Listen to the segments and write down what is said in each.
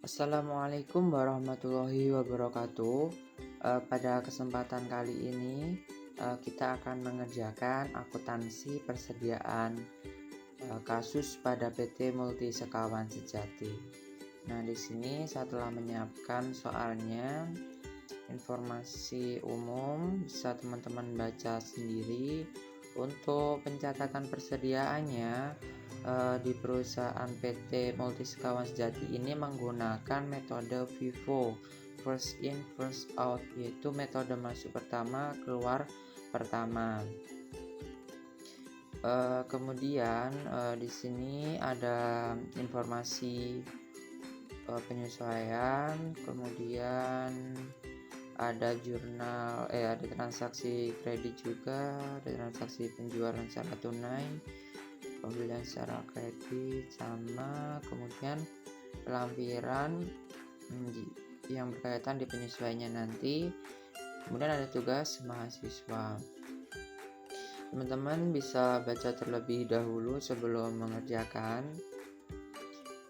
Assalamualaikum warahmatullahi wabarakatuh. Pada kesempatan kali ini kita akan mengerjakan akuntansi persediaan kasus pada PT Multi Sekawan Sejati. Nah, di sini saya telah menyiapkan soalnya, informasi umum bisa teman-teman baca sendiri. Untuk pencatatan persediaannya, di perusahaan PT Multi Sekawan Sejati ini menggunakan metode FIFO, first in first out, yaitu metode masuk pertama keluar pertama. Kemudian di sini ada informasi penyesuaian, kemudian ada jurnal, ada transaksi kredit juga, ada transaksi penjualan secara tunai, pembelian secara kredit, sama kemudian pelampiran yang berkaitan di penyesuaiannya nanti. Kemudian ada tugas mahasiswa. Teman-teman bisa baca terlebih dahulu sebelum mengerjakan.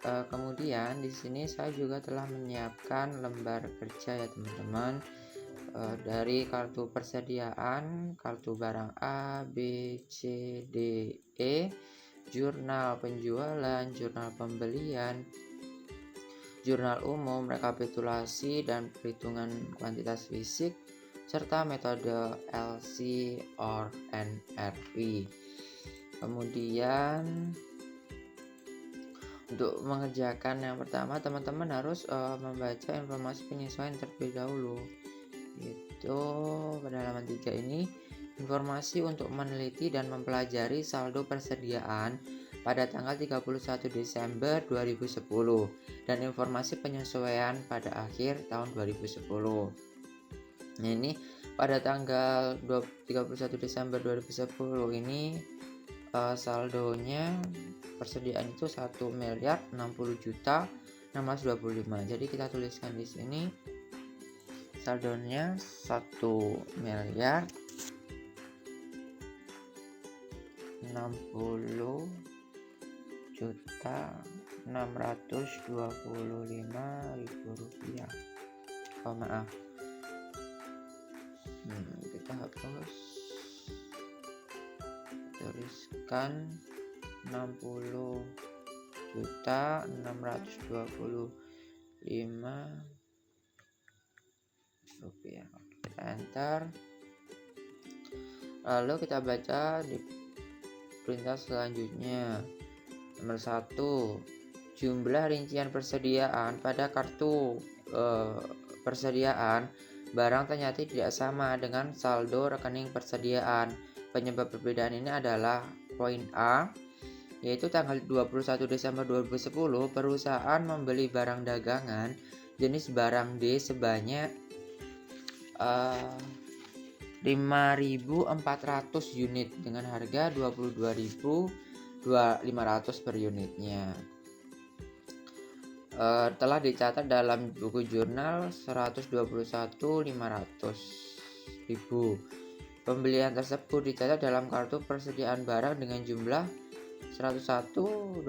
Kemudian di sini saya juga telah menyiapkan lembar kerja ya teman-teman, dari kartu persediaan, kartu barang A, B, C, D, E, jurnal penjualan, jurnal pembelian, jurnal umum, rekapitulasi dan perhitungan kuantitas fisik, serta metode LC or NRV. Kemudian untuk mengerjakan yang pertama, teman-teman harus membaca informasi penyesuaian terlebih dahulu. Itu pada halaman 3 ini, informasi untuk meneliti dan mempelajari saldo persediaan pada tanggal 31 Desember 2010 dan informasi penyesuaian pada akhir tahun 2010. Nah, ini pada tanggal 31 Desember 2010 ini saldonya persediaan itu 1.060.625. Jadi kita tuliskan di sini saldonya 1.060.625.000 rupiah. Oh maaf, kita hapus, tuliskan 60.625.000 rupiah. Kita enter, lalu kita baca di perintah selanjutnya. Nomor 1, jumlah rincian persediaan pada kartu persediaan barang ternyata tidak sama dengan saldo rekening persediaan. Penyebab perbedaan ini adalah poin A, yaitu tanggal 21 Desember 2010 perusahaan membeli barang dagangan jenis barang D sebanyak 5.400 unit dengan harga 22.500 per unitnya. Telah dicatat dalam buku jurnal 121.500.000. Pembelian tersebut dicatat dalam kartu persediaan barang dengan jumlah 101.250.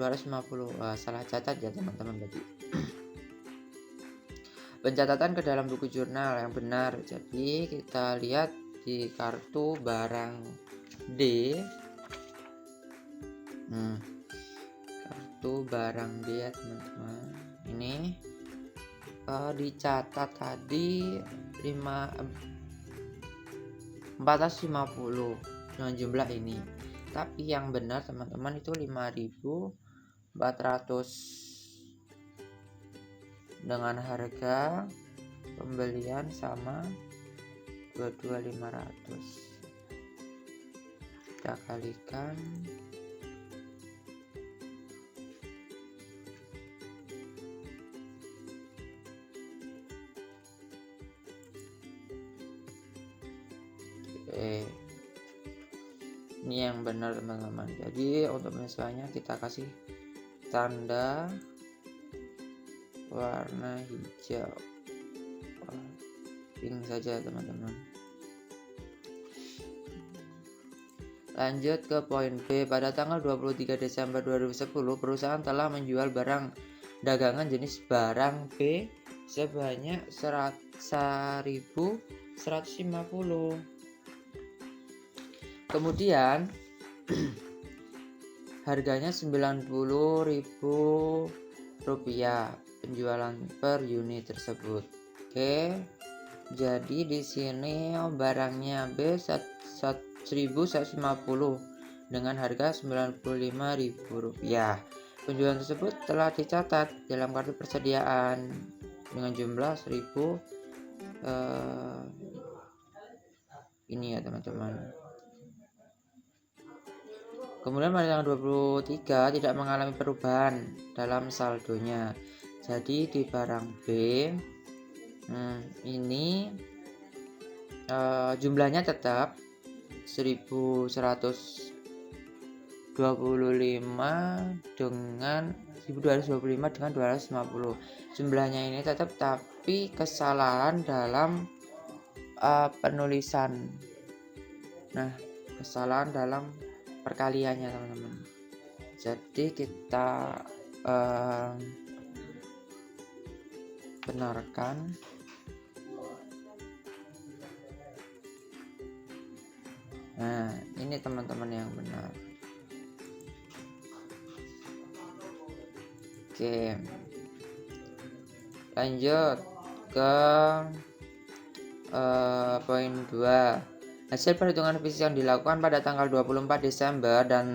Salah catat ya teman-teman berarti. Pencatatan ke dalam buku jurnal yang benar. Jadi kita lihat di kartu barang D. Kartu barang D ya teman-teman. Ini dicatat tadi 450 dengan jumlah ini. Tapi yang benar teman-teman itu 5.400 dengan harga pembelian sama 22.500. Kita kalikan, ini yang benar teman-teman. Jadi untuk penyesuaiannya kita kasih tanda warna hijau, pink saja teman-teman. Lanjut ke poin B. Pada tanggal 23 Desember 2010 perusahaan telah menjual barang dagangan jenis barang B sebanyak 1.150. Kemudian harganya Rp90.000 penjualan per unit tersebut. Oke. Jadi di sini barangnya B 1.150 dengan harga Rp95.000. Penjualan tersebut telah dicatat dalam kartu persediaan dengan jumlah 1000 ini ya teman-teman. Kemudian pada tanggal 23 tidak mengalami perubahan dalam saldonya. Jadi di barang B ini jumlahnya tetap 1125 dengan 250. Jumlahnya ini tetap, tapi kesalahan dalam penulisan. Nah, kesalahan dalam perkaliannya teman-teman. Jadi kita benarkan. Nah, ini teman-teman yang benar. Oke. Lanjut ke poin 2. Hasil perhitungan fisik yang dilakukan pada tanggal 24 Desember dan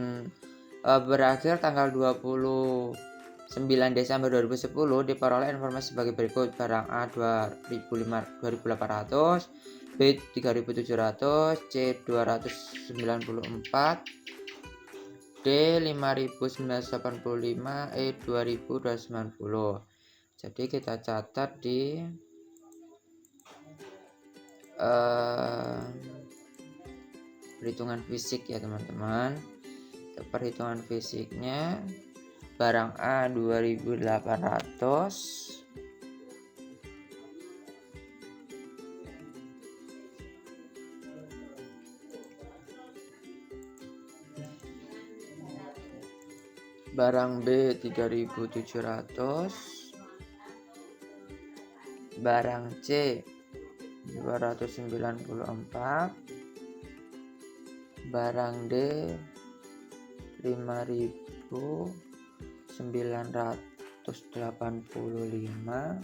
berakhir tanggal 29 Desember 2010 diperoleh informasi sebagai berikut. Barang A 2.800, B 3.700, C 294, D 5.985, E 2.290. Jadi kita catat di perhitungan fisik ya teman-teman. Perhitungan fisiknya barang A 2.800, barang B 3.700, barang C 294, barang D 5.985,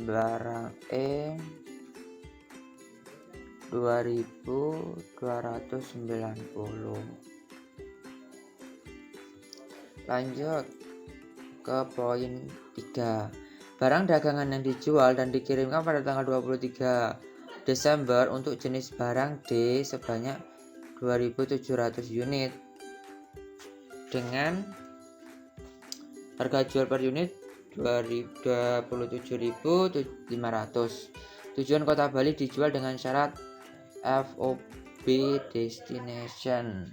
barang E 2.290. Lanjut ke poin 3. Barang dagangan yang dijual dan dikirimkan pada tanggal 23 Desember untuk jenis barang D sebanyak 2.700 unit dengan harga jual per unit 27.500. Tujuan Kota Bali dijual dengan syarat FOB destination.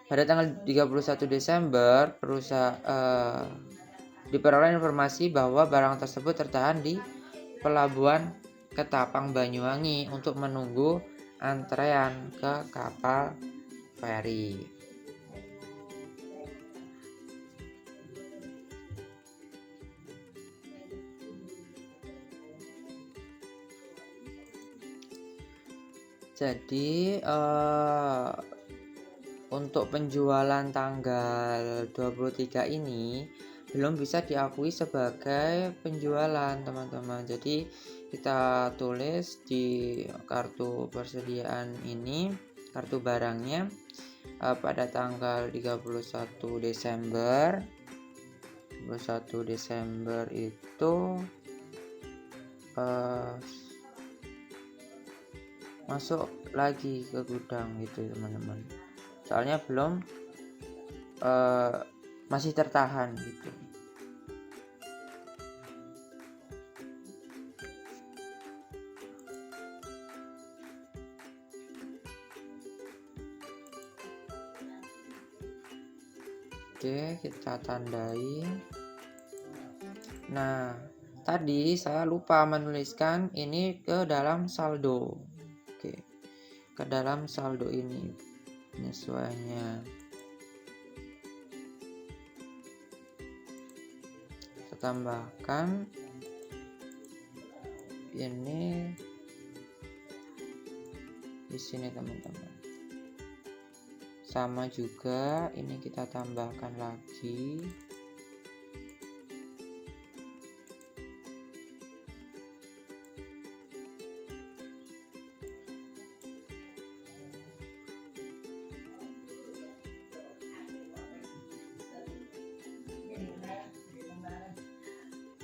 Pada tanggal 31 Desember diperoleh informasi bahwa barang tersebut tertahan di Pelabuhan Ketapang Banyuwangi untuk menunggu antrean ke kapal feri. Jadi untuk penjualan tanggal 23 ini belum bisa diakui sebagai penjualan teman-teman. Jadi kita tulis di kartu persediaan ini, kartu barangnya pada tanggal 31 Desember. 31 Desember itu masuk lagi ke gudang gitu teman-teman. Soalnya belum masih tertahan gitu. Oke, kita tandai. Nah, tadi saya lupa menuliskan ini ke dalam saldo. Oke, ke dalam saldo ini penyesuaiannya. tambahkan ini di sini teman-teman. Sama juga ini kita tambahkan lagi.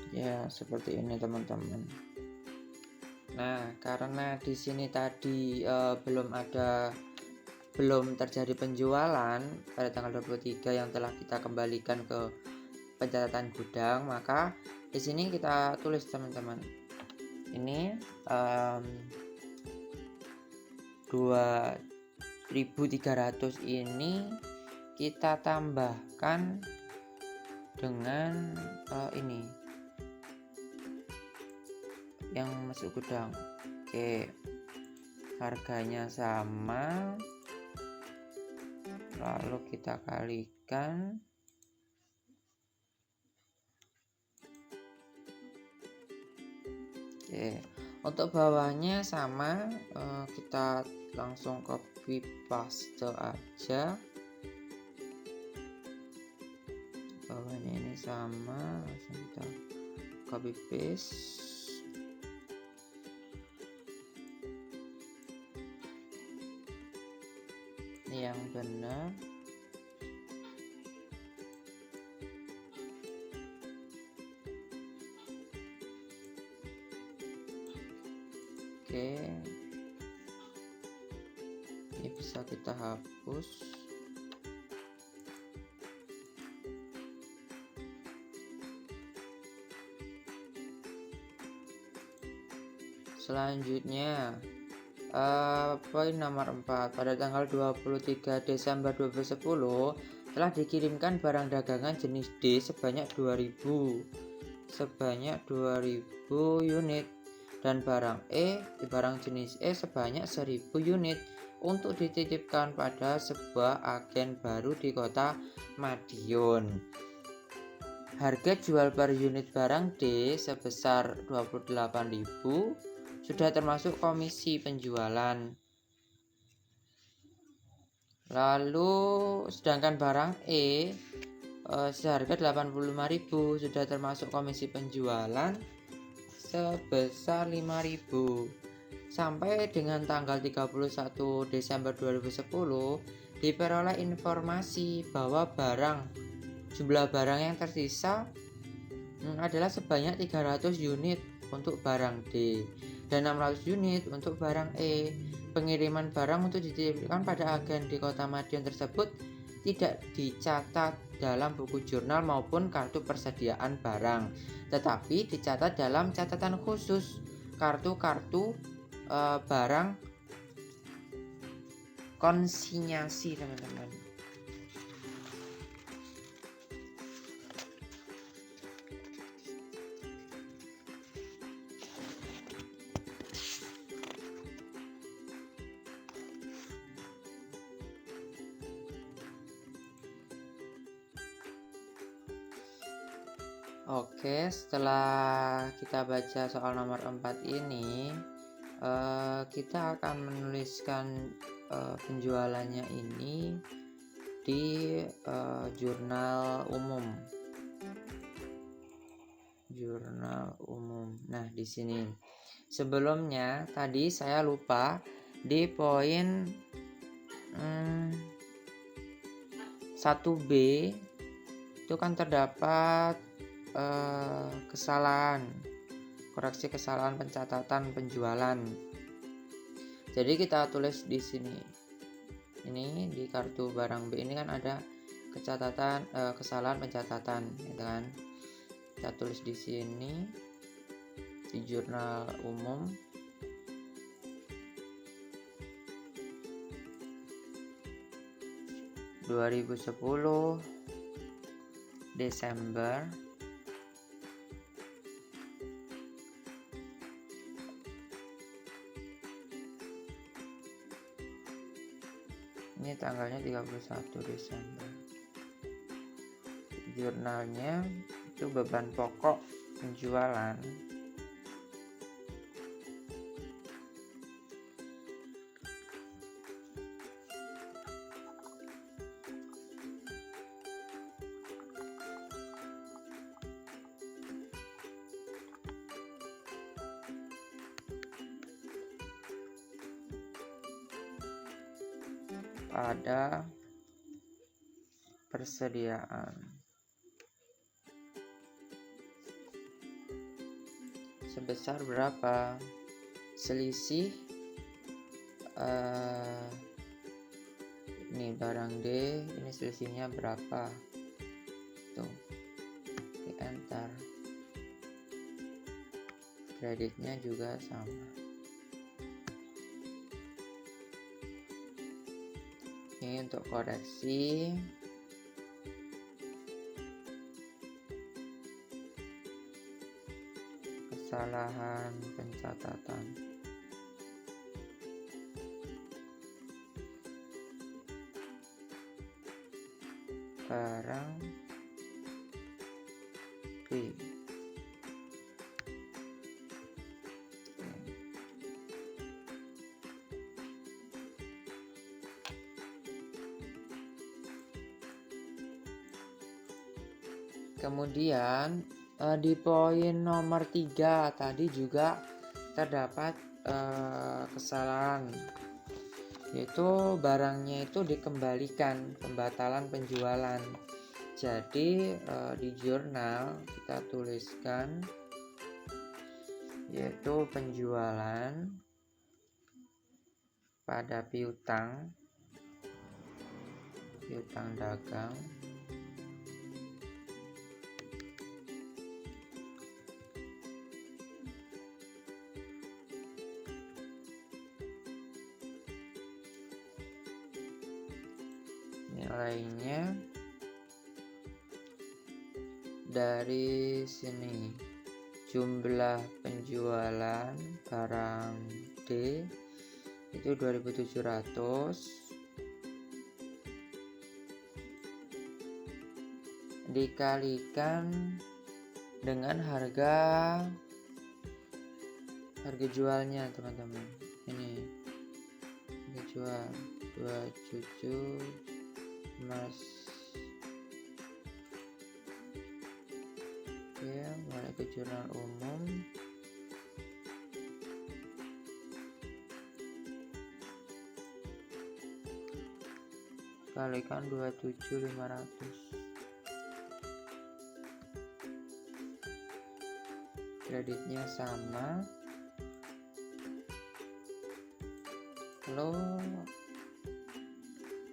Ya, seperti ini teman-teman. Nah, karena di sini tadi belum terjadi penjualan pada tanggal 23 yang telah kita kembalikan ke pencatatan gudang, maka di sini kita tulis teman-teman. Ini 2.300 ini kita tambahkan dengan ini yang masuk gudang. Oke, harganya sama, lalu kita kalikan. Oke, untuk bawahnya sama, kita langsung copy paste aja. Bawahnya ini sama, langsung kita copy paste. Ini yang benar. Oke, ini bisa kita hapus. Selanjutnya poin nomor 4, pada tanggal 23 Desember 2010 telah dikirimkan barang dagangan jenis D sebanyak 2000 unit dan barang jenis E sebanyak 1000 unit untuk dititipkan pada sebuah agen baru di kota Madiun. Harga jual per unit barang D sebesar 28.000 sudah termasuk komisi penjualan. Lalu sedangkan barang E seharga 85.000 sudah termasuk komisi penjualan sebesar 5.000. Sampai dengan tanggal 31 Desember 2010 diperoleh informasi bahwa jumlah barang yang tersisa adalah sebanyak 300 unit untuk barang D dan 600 unit untuk barang E. Pengiriman barang untuk dititipkan pada agen di kota Madiun tersebut tidak dicatat dalam buku jurnal maupun kartu persediaan barang, tetapi dicatat dalam catatan khusus kartu barang konsinyasi teman-teman. Oke, setelah kita baca soal nomor 4 ini, kita akan menuliskan penjualannya ini di jurnal umum. Nah, di sini. Sebelumnya tadi saya lupa di poin 1B itu kan terdapat koreksi kesalahan pencatatan penjualan. Jadi kita tulis di sini. Ini di kartu barang B ini kan ada kesalahan pencatatan, gitu kan? Kita tulis di sini di jurnal umum. (2010) Desember ini tanggalnya 31 Desember. Jurnalnya Itu beban pokok penjualan. Pada persediaan sebesar berapa? Selisih ini barang D, ini selisihnya berapa? Tuh, di enter. Kreditnya juga sama. Ini untuk koreksi. Kesalahan pencatatan. Barang B. Kemudian di poin nomor 3 tadi juga terdapat kesalahan, yaitu barangnya itu dikembalikan, pembatalan penjualan. Jadi di jurnal kita tuliskan yaitu penjualan pada piutang dagang nilainya dari sini, jumlah penjualan barang D itu 2.700 dikalikan dengan harga jualnya, teman-teman. Ini harga jual 27 Mas. Ya, balik ke jurnal umum. Kalikan 27.500. Kreditnya sama. Lalu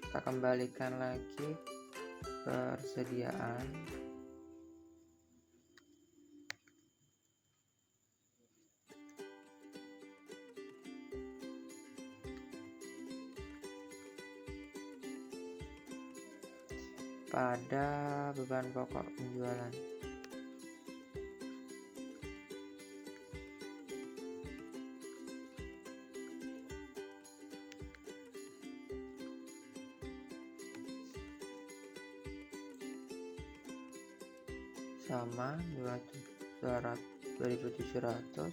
kita kembalikan lagi persediaan. Pada beban pokok penjualan. Sama 2.700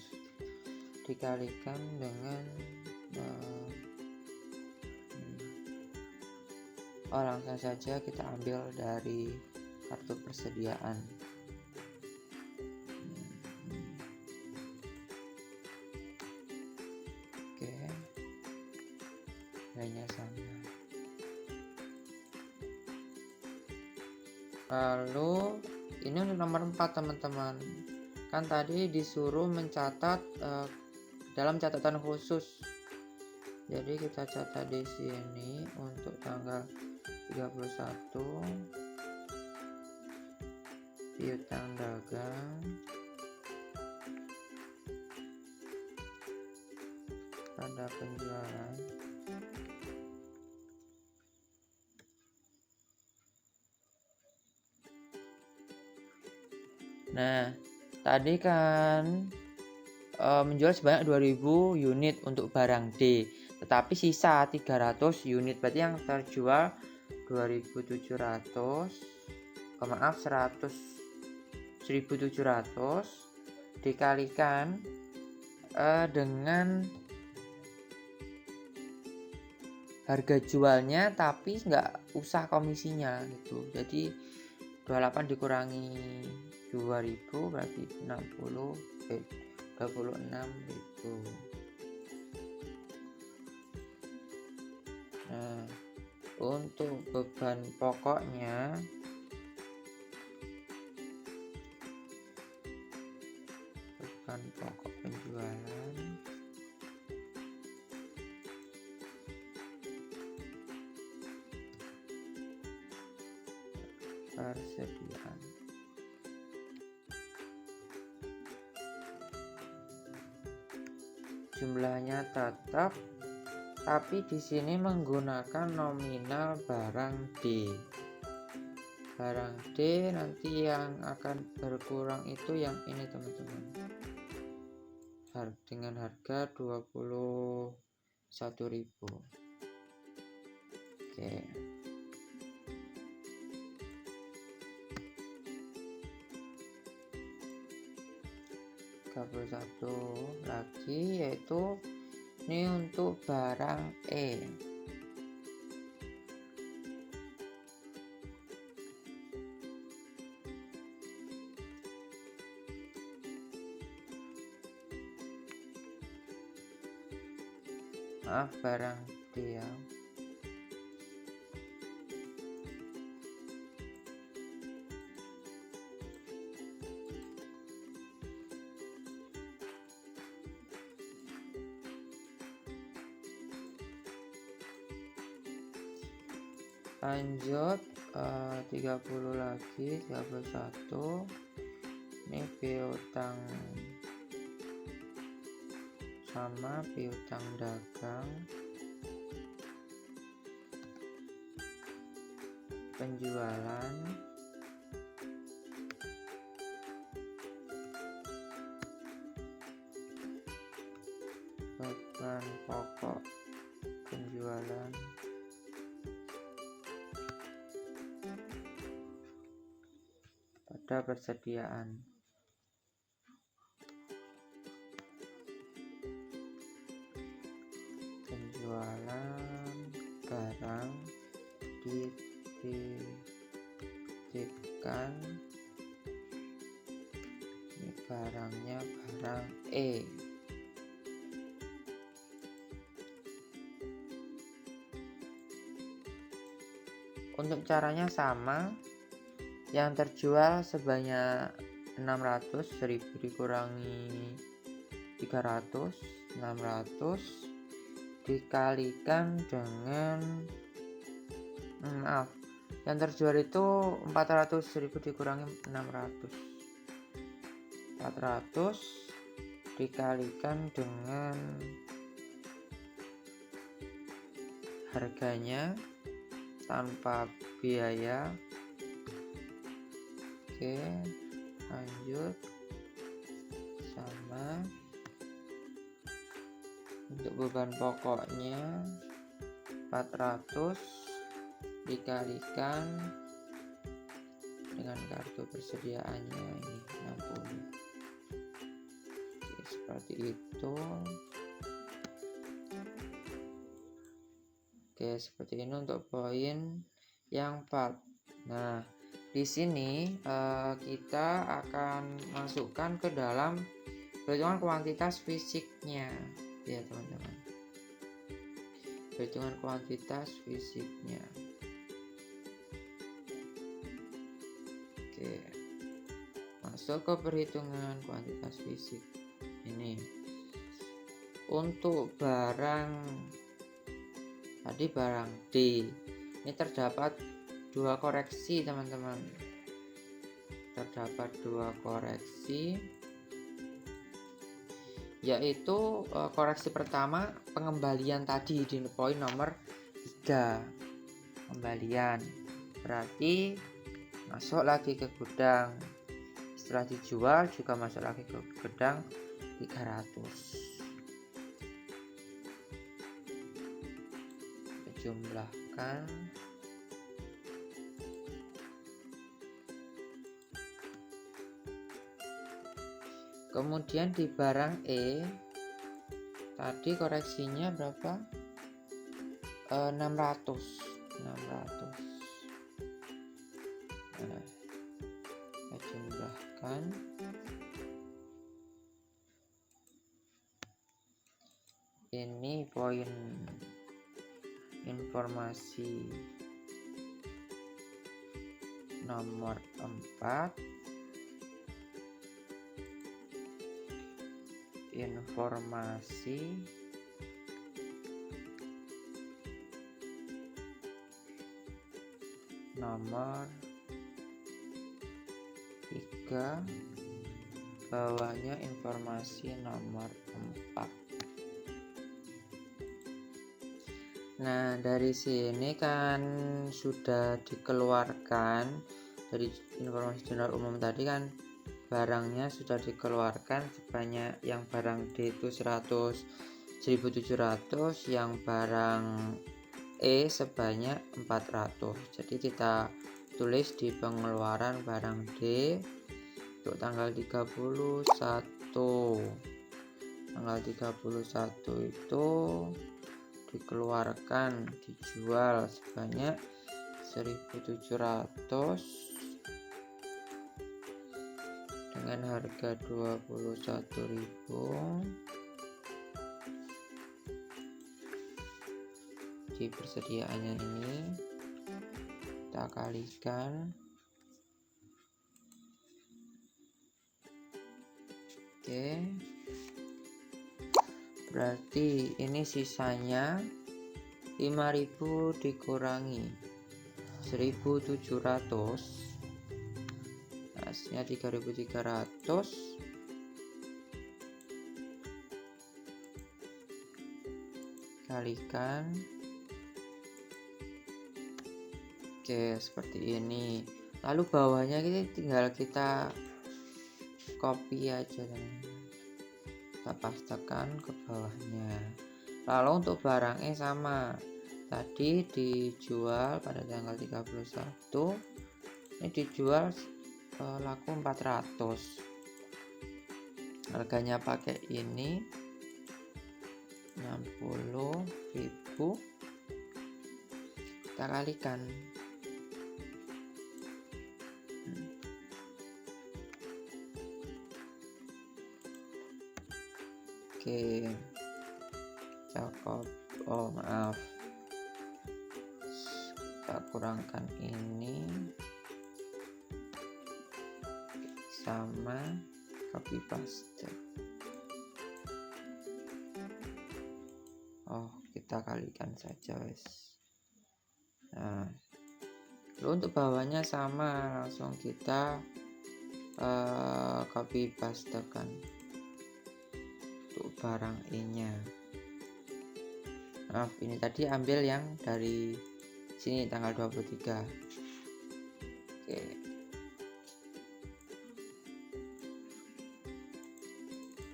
dikalikan dengan langsung saja kita ambil dari kartu persediaan. Oke, nilainya sama. Lalu ini untuk nomor 4, teman-teman. Kan tadi disuruh mencatat dalam catatan khusus. Jadi kita catat di sini untuk tanggal 31 piutang dagang pada penjualan. Nah, tadi kan menjual sebanyak 2000 unit untuk barang D, tetapi sisa 300 unit, berarti yang terjual 2.700, 100 1.700 dikalikan dengan harga jualnya, tapi nggak usah komisinya gitu. Jadi 28 dikurangi 2000 berarti 26 gitu. Nah, untuk beban pokoknya pokok penjualan persediaan jumlahnya tetap, tapi di sini menggunakan nominal barang D. Barang D nanti yang akan berkurang itu yang ini teman-teman, dengan harga 21.000. Oke. satu lagi, yaitu ini untuk barang E. Maaf, barang D ya. Lanjut 30 lagi, 31. Ini piutang sama piutang dagang, penjualan, beban pokok penjualan, pada persediaan. Penjualan barang dititipkan, ini barangnya barang E. Untuk caranya sama, yang terjual sebanyak 600, 1000 dikurangi 300, 600 dikalikan dengan yang terjual itu 400, 1000 dikurangi 600, 400 dikalikan dengan harganya tanpa biaya. Oke, lanjut. Sama untuk beban pokoknya 400 dikalikan dengan kartu persediaannya ini 60. Oke, seperti itu. Oke, seperti ini untuk poin yang 4. Nah, di sini kita akan masukkan ke dalam perhitungan kuantitas fisiknya ya teman-teman, perhitungan kuantitas fisiknya. Oke, masuk ke perhitungan kuantitas fisik. Ini untuk barang tadi, barang D, ini terdapat 2 koreksi teman-teman, terdapat 2 koreksi, yaitu koreksi pertama pengembalian tadi di poin nomor 3, pengembalian berarti masuk lagi ke gudang, setelah dijual juga masuk lagi ke gudang 300. Jumlahkan Kemudian di barang E tadi koreksinya berapa? 600. Nah, kita jumlahkan. Ini poin informasi nomor 4. Informasi nomor 3, bawahnya informasi nomor 4. Nah, dari sini kan sudah dikeluarkan dari informasi jurnal umum tadi kan, barangnya sudah dikeluarkan sebanyak, yang barang D itu 100.700, yang barang E sebanyak 400. Jadi kita tulis di pengeluaran barang D untuk tanggal 31. Tanggal 31 itu dikeluarkan, dijual sebanyak 1.700 dengan harga 21.000. Di persediaannya ini kita kalikan. Oke, berarti ini sisanya 5.000 dikurangi 1.700, hasilnya 3.300. Kalikan. Oke, seperti ini. Lalu bawahnya ini tinggal kita copy aja, kita pastekan ke bawahnya. Lalu untuk barang E sama, tadi dijual pada tanggal 31, ini dijual laku 400. Harganya pakai ini 60.000, kita kalikan. Oke, kita kurangkan ini sama, copy paste. Kita kalikan saja wes. Nah, lalu untuk bawahnya sama, langsung kita copy pastekan untuk barang E nya. Maaf, ini tadi ambil yang dari sini tanggal 23. Oke.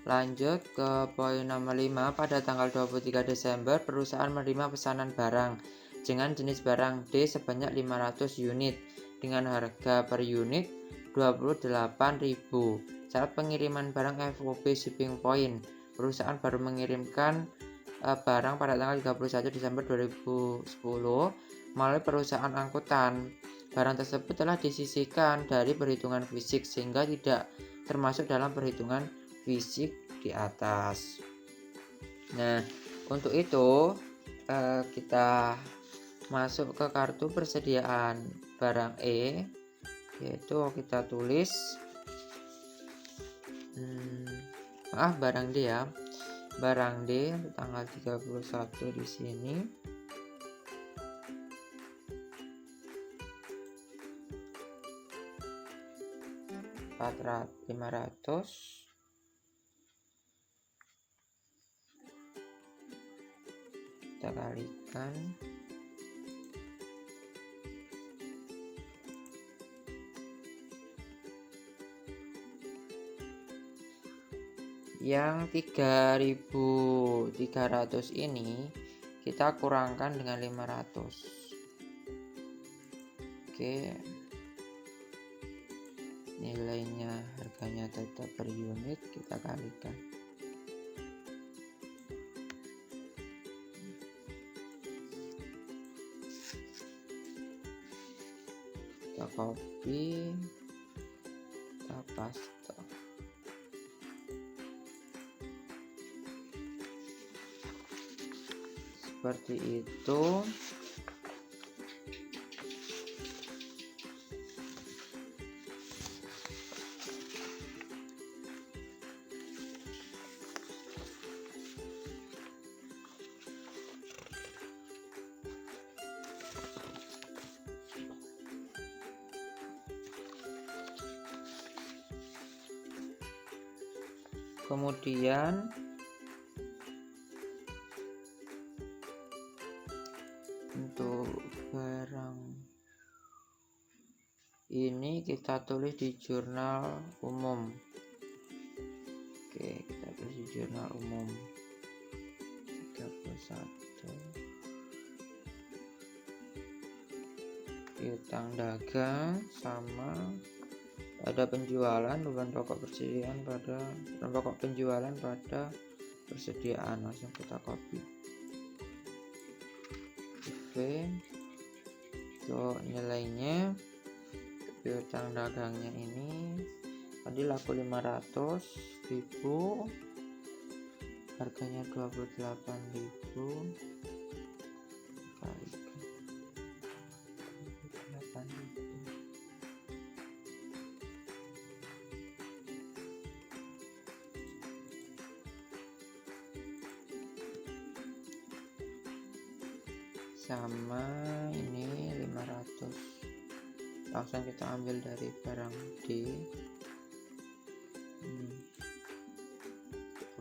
Lanjut ke poin nomor 5. Pada tanggal 23 Desember perusahaan menerima pesanan barang dengan jenis barang D sebanyak 500 unit dengan harga per unit 28.000. Syarat pengiriman barang FOB shipping point. Perusahaan baru mengirimkan barang pada tanggal 31 Desember 2010 melalui perusahaan angkutan. Barang tersebut telah disisihkan dari perhitungan fisik sehingga tidak termasuk dalam perhitungan fisik di atas. Nah, untuk itu kita masuk ke kartu persediaan barang E, yaitu kita tulis barang D ya. Barang D tanggal 31 di sini. $500. Kita kalikan. Yang 3.300 ini kita kurangkan dengan 500. Oke, nilainya harganya tetap per unit, kita kalikan. Kita copy, kita paste. Seperti itu. Kemudian untuk barang ini kita tulis di jurnal umum. Oke, kita tulis di jurnal umum 31. Piutang dagang sama ada penjualan, beban pokok persediaan pada beban pokok penjualan pada persediaan. Langsung kita copy. Oke, untuk nilainya piutang dagangnya ini tadi laku 500.000, harganya 28.000 kalikan 28.000. Sama ini 500, langsung kita ambil dari barang D. Ini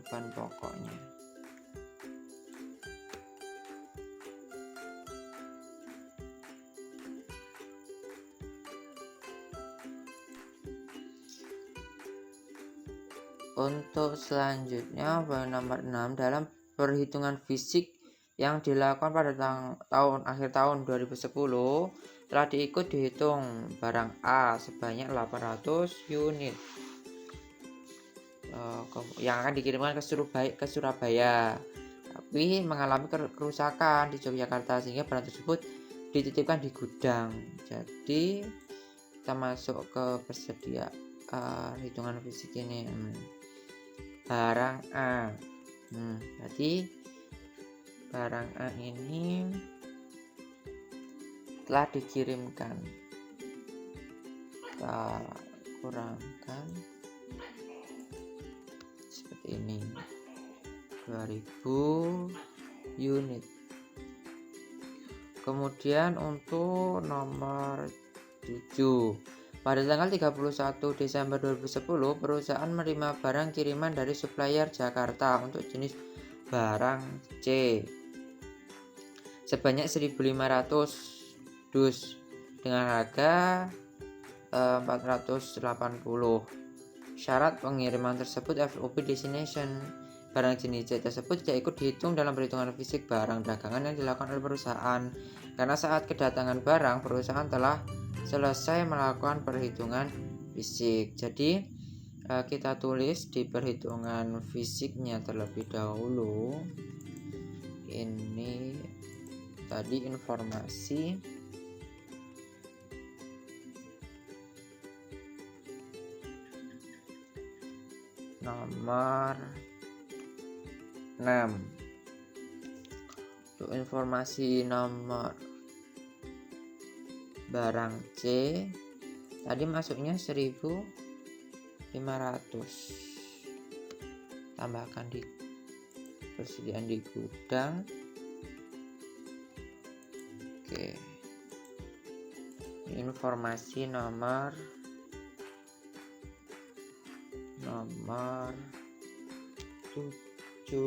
beban pokoknya. Untuk selanjutnya barang nomor 6, dalam perhitungan fisik yang dilakukan pada akhir tahun 2010 telah dihitung barang A sebanyak 800 unit yang akan dikirimkan ke Surabaya, tapi mengalami kerusakan di Yogyakarta sehingga barang tersebut dititipkan di gudang. Jadi kita masuk ke hitungan fisik ini. Barang A, berarti barang A ini telah dikirimkan. Kita kurangkan seperti ini, 2000 unit. Kemudian untuk nomor 7, pada tanggal 31 Desember 2010 perusahaan menerima barang kiriman dari supplier Jakarta untuk jenis barang C sebanyak 1.500 dus dengan harga 480. Syarat pengiriman tersebut FOB destination. Barang jenis C tersebut tidak ikut dihitung dalam perhitungan fisik barang dagangan yang dilakukan oleh perusahaan karena saat kedatangan barang perusahaan telah selesai melakukan perhitungan fisik. Jadi kita tulis di perhitungan fisiknya terlebih dahulu. Ini tadi informasi nomor 6. Untuk informasi nomor barang C tadi masuknya 1.500, tambahkan di persediaan di gudang. Oke, informasi nomor 7.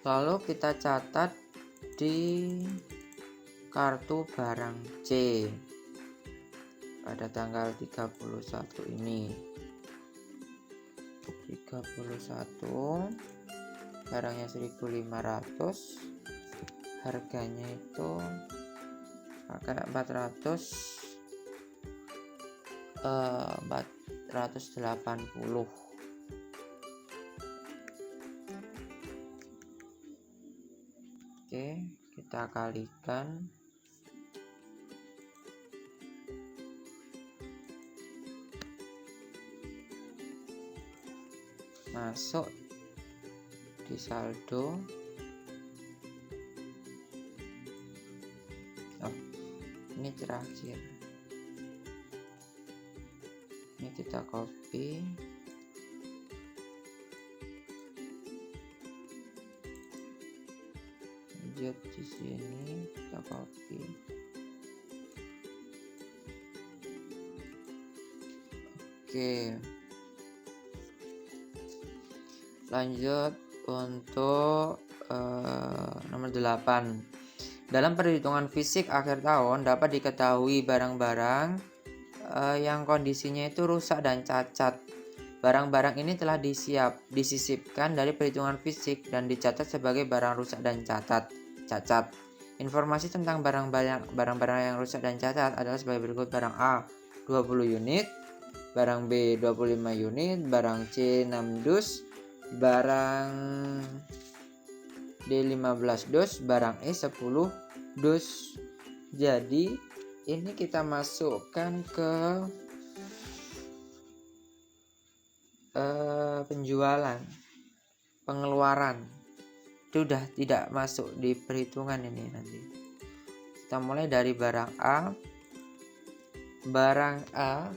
Lalu kita catat di kartu barang C pada tanggal 31 ini. 31 barangnya 1.500, harganya itu pakai 480. 480. Oke, kita kalikan. Masuk di saldo. Ini terakhir. Ini kita copy. Lanjut di sini kita copy. Oke. Lanjut untuk nomor 8. Dalam perhitungan fisik akhir tahun dapat diketahui barang-barang yang kondisinya itu rusak dan cacat. Barang-barang ini telah disisipkan dari perhitungan fisik dan dicatat sebagai barang rusak dan cacat. Informasi tentang barang-barang yang rusak dan cacat adalah sebagai berikut: barang A 20 unit, barang B 25 unit, barang C 6 dus, barang D 15 dus, barang E 10 dus. Jadi ini kita masukkan ke penjualan, pengeluaran. Itu sudah tidak masuk di perhitungan ini nanti. Kita mulai dari barang A. Barang A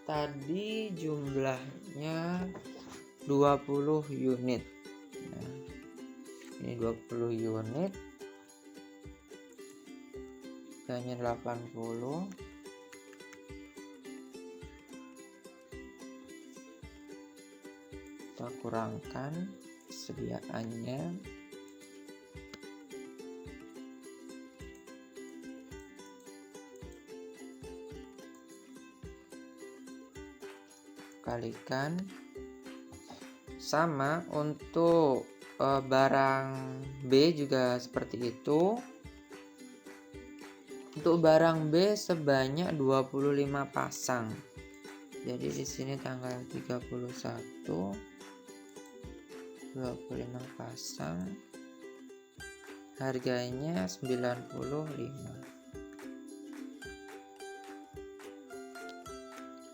tadi jumlahnya 20 unit. Nah, ini 20 unit, hanya 80. Kita kurangkan kesediaannya. Kalikan. Sama untuk barang B juga seperti itu. Untuk barang B sebanyak 25 pasang. Jadi di sini tanggal 31 25 pasang. Harganya 95.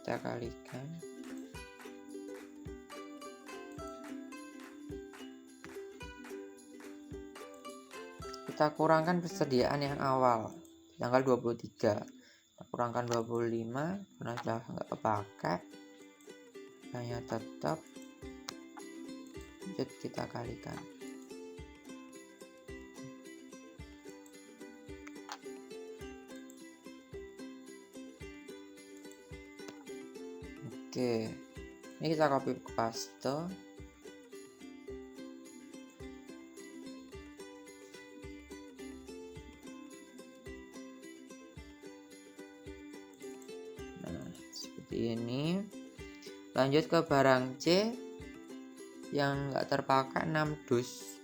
Kita kalikan. Kita kurangkan persediaan yang awal tanggal 23. Kita kurangkan 25 karena sudah nggak kepakai, hanya tetap. Lanjut kita kalikan. Oke, ini kita copy paste. Ini lanjut ke barang C yang nggak terpakai 6 dus.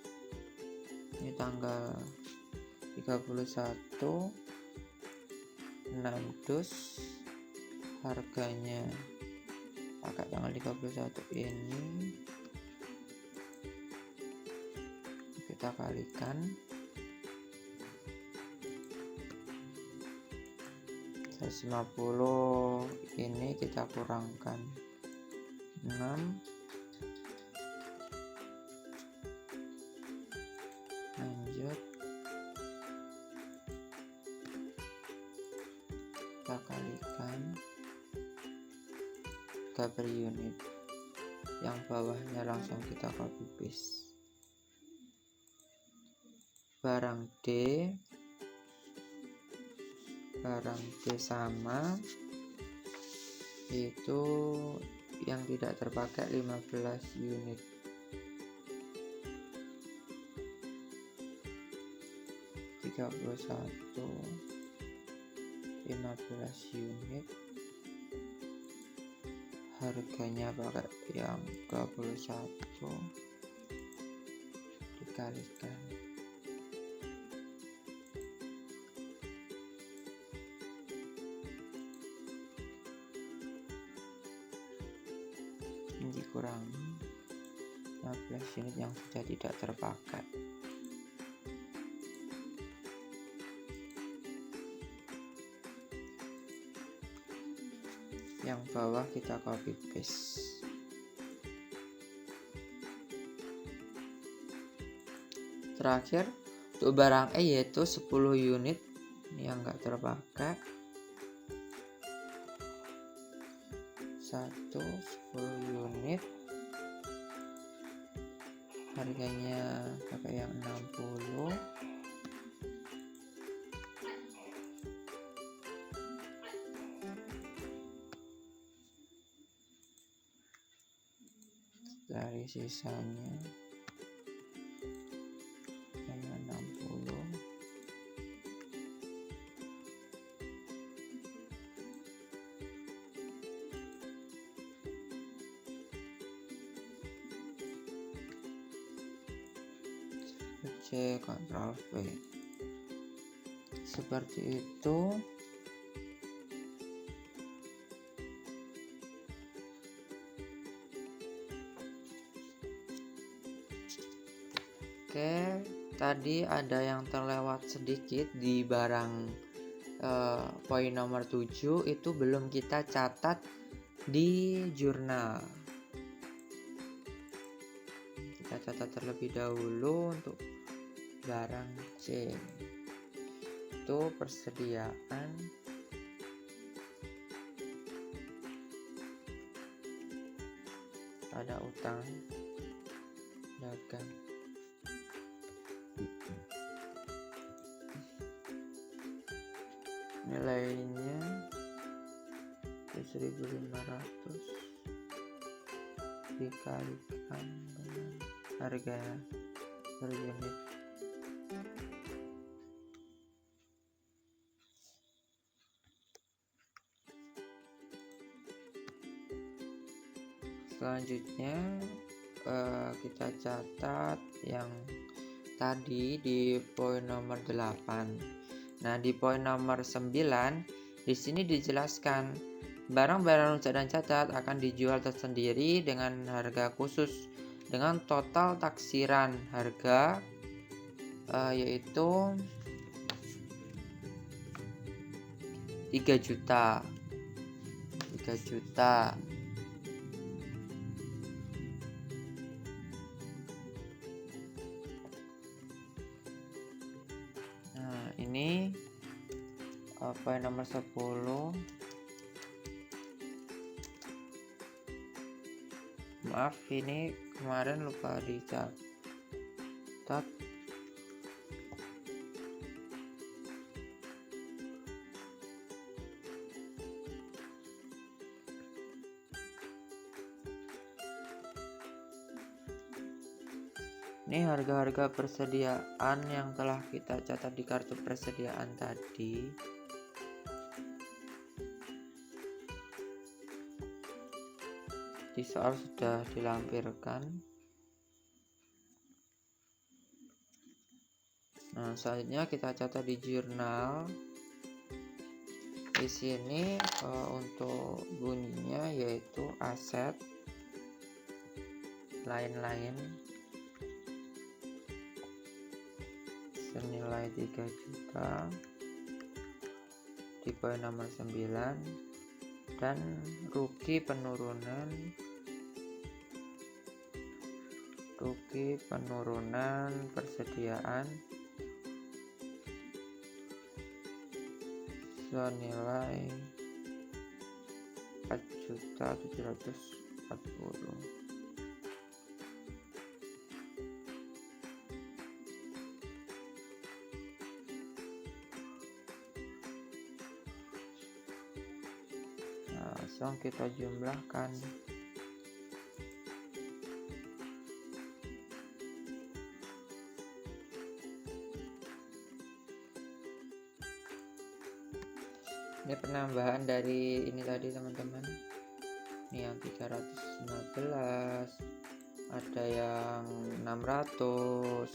Ini tanggal 31 6 dus, harganya pakai tanggal 31 ini. Kita kalikan. 150 ini kita kurangkan 6. Lanjut kita kalikan 3 per unit. Yang bawahnya langsung kita copy paste. Barang D sama, itu yang tidak terpakai 15 unit. Tiga 15 unit, harganya pakai yang 21, dikalikan. dikurangi 15 unit yang sudah tidak terpakai. Yang bawah kita copy paste. Terakhir untuk barang E yaitu 10 unit yang enggak terpakai. 10 unit harganya pakai yang 60. Dari sisanya hanya 60. C, Ctrl V. Seperti itu. Oke, tadi ada yang terlewat sedikit di barang poin nomor 7, itu belum kita catat di jurnal. Kita catat terlebih dahulu untuk barang C. Itu persediaan pada utang dagang. Nilainya 1.500 dikalikan dengan harga per unit. Selanjutnya kita catat yang tadi di poin nomor 8. Nah, di poin nomor 9 di sini dijelaskan barang-barang rujak dan catat akan dijual tersendiri dengan harga khusus dengan total taksiran harga yaitu 3 juta. Nah, ini poin nomor 10. Maaf, ini kemarin lupa dicatat. Ini harga-harga persediaan yang telah kita catat di kartu persediaan tadi. Di soal sudah dilampirkan. Nah, selanjutnya kita catat di jurnal. Di sini untuk bunyinya yaitu aset lain-lain senilai 3 juta di poin nomor 9, dan rugi penurunan persediaan senilai 4.740.000. Langsung kita jumlahkan. Ini penambahan dari ini tadi teman-teman. Ini yang 315, ada yang 600,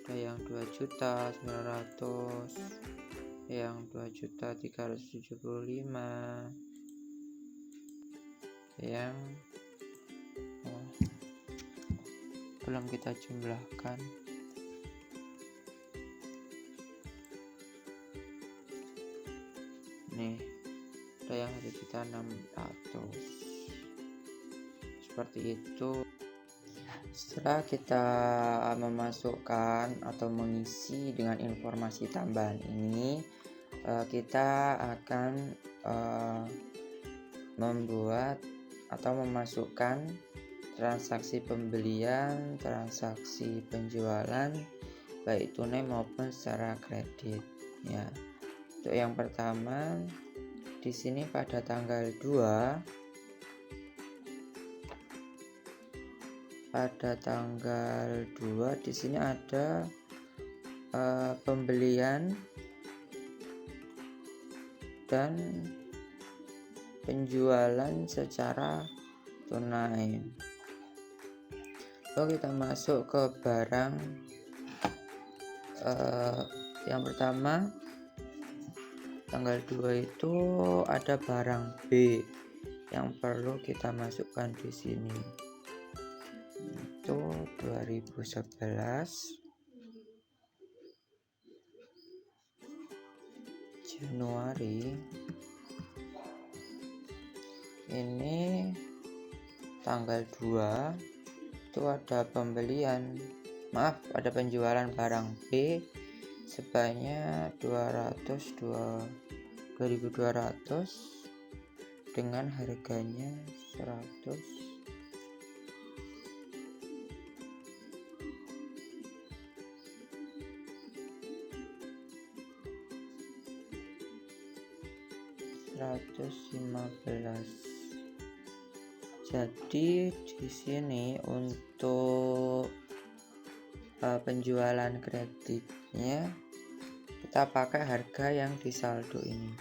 ada yang 2.900.000, yang 2.375.000. yang belum kita jumlahkan. Nih, ada yang kita 600 seperti itu. Setelah kita memasukkan atau mengisi dengan informasi tambahan ini, kita akan membuat atau memasukkan transaksi pembelian, transaksi penjualan baik tunai maupun secara kredit ya. Untuk yang pertama di sini pada tanggal 2 di sini ada pembelian dan penjualan secara tunai. Lalu kita masuk ke barang yang pertama tanggal 2 itu ada barang B yang perlu kita masukkan di sini. Itu 2011 Januari. Ini tanggal 2 itu ada ada penjualan barang B sebanyak 2.200 dengan harganya 100 115. Jadi di sini untuk penjualan kreditnya kita pakai harga yang di saldo ini.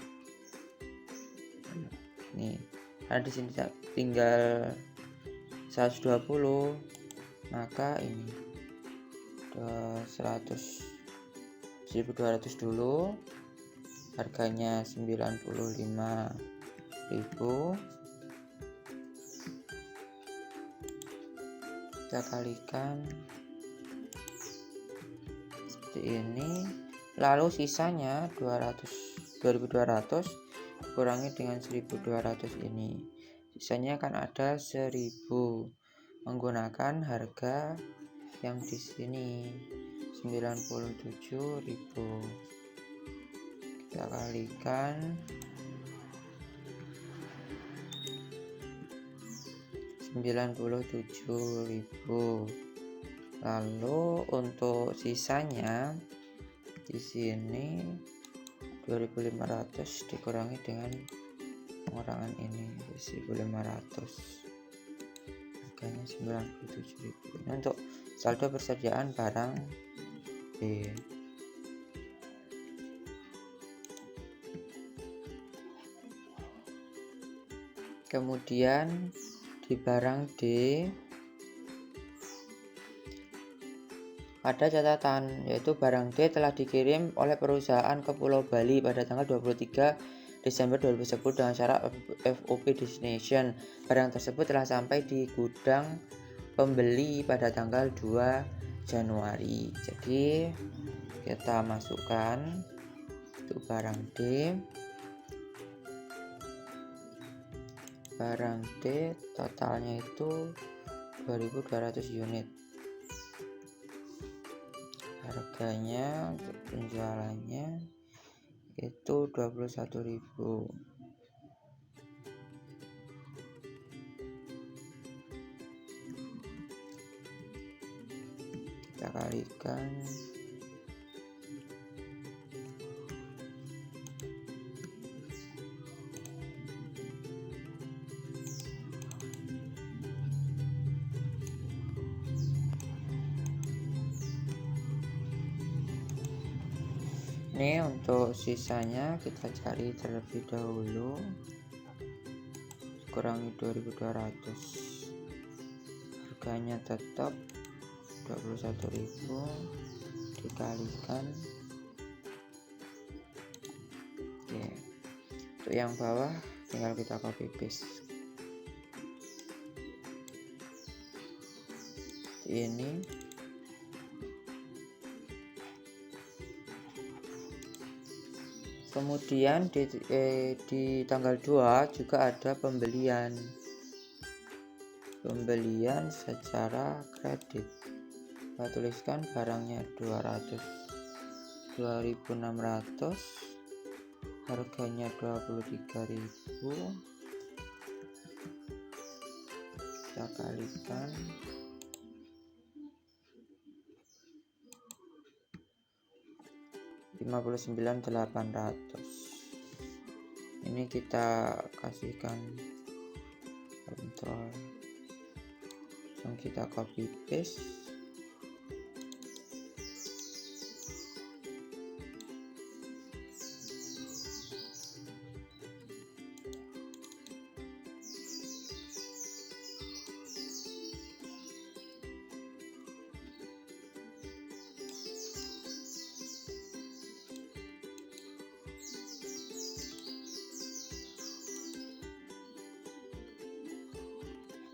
Nih, ada di sini tinggal 120, maka ini 1.200 dulu. Harganya 95.000. Kita kalikan seperti ini, lalu sisanya 2.200 dikurangi dengan 1.200 ini, sisanya akan ada 1.000 menggunakan harga yang di sini 97.000. Kita kalikan 97.000. Lalu untuk sisanya di sini 2.500 dikurangi dengan pengurangan ini 1.500, harganya 97.000. Ini untuk saldo persediaan barang B. Kemudian di barang D ada catatan, yaitu barang D telah dikirim oleh perusahaan ke Pulau Bali pada tanggal 23 Desember 2010 dengan syarat FOB destination. Barang tersebut telah sampai di gudang pembeli pada tanggal 2 Januari. Jadi kita masukkan untuk barang D. Barang D totalnya itu 2.200 unit. Harganya untuk penjualannya itu 21.000. Kita kalikan ini. Untuk sisanya kita cari terlebih dahulu, kurangi 2.200, harganya tetap 21.000, dikalikan. Oke, untuk yang bawah tinggal kita copy paste. seperti ini. Kemudian di tanggal 2 juga ada pembelian secara kredit. Kita tuliskan barangnya 200.000, 2.600, harganya 23.000, kita kalikan 59.800. Ini kita kasihkan kontrol, langsung kita copy paste.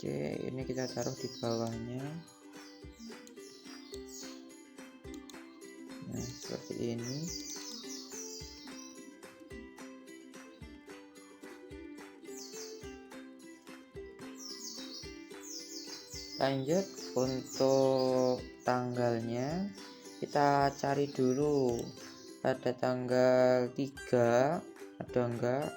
Oke, ini kita taruh di bawahnya. Nah, seperti ini. Lanjut untuk tanggalnya, kita cari dulu pada tanggal 3 ada enggak.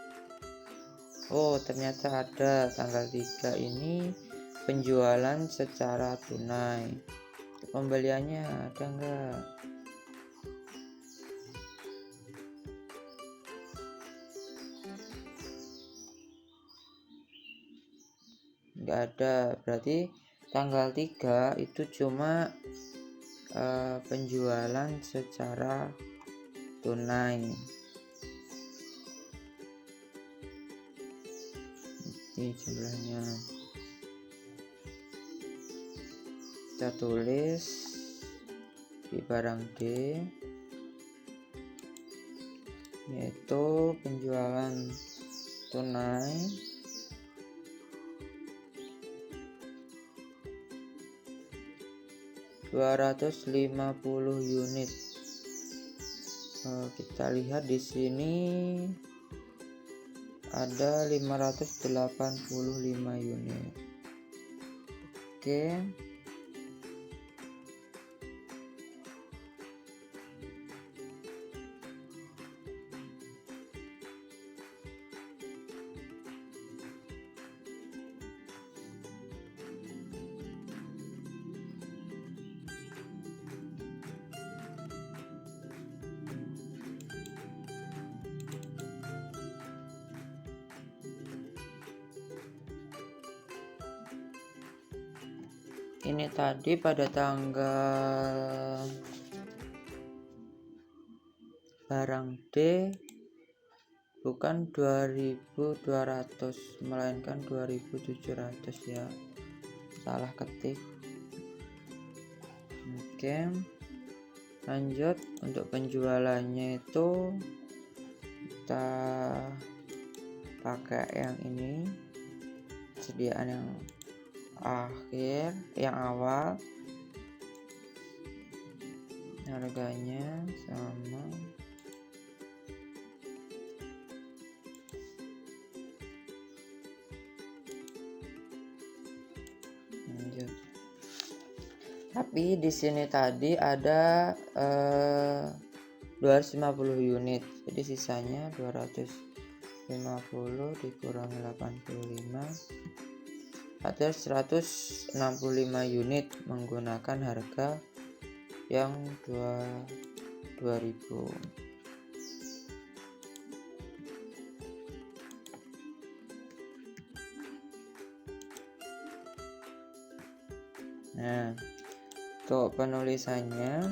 Oh, ternyata ada. Tanggal 3 ini penjualan secara tunai. Pembeliannya ada enggak? Enggak ada. Berarti tanggal 3 itu cuma penjualan secara tunai. Ini jumlahnya, kita tulis di barang D, yaitu penjualan tunai (250 unit). Kita lihat di sini ada 585 unit. Oke. Ini tadi pada tanggal barang D bukan 2.200 melainkan 2.700 ya, salah ketik. Oke, lanjut untuk penjualannya itu kita pakai yang ini, sediaan yang akhir, yang awal. Harganya sama, lanjut. Tapi di sini tadi ada 250 unit, jadi sisanya 250 dikurangi 85 ada 165 unit menggunakan harga yang 2.000. Nah, untuk penulisannya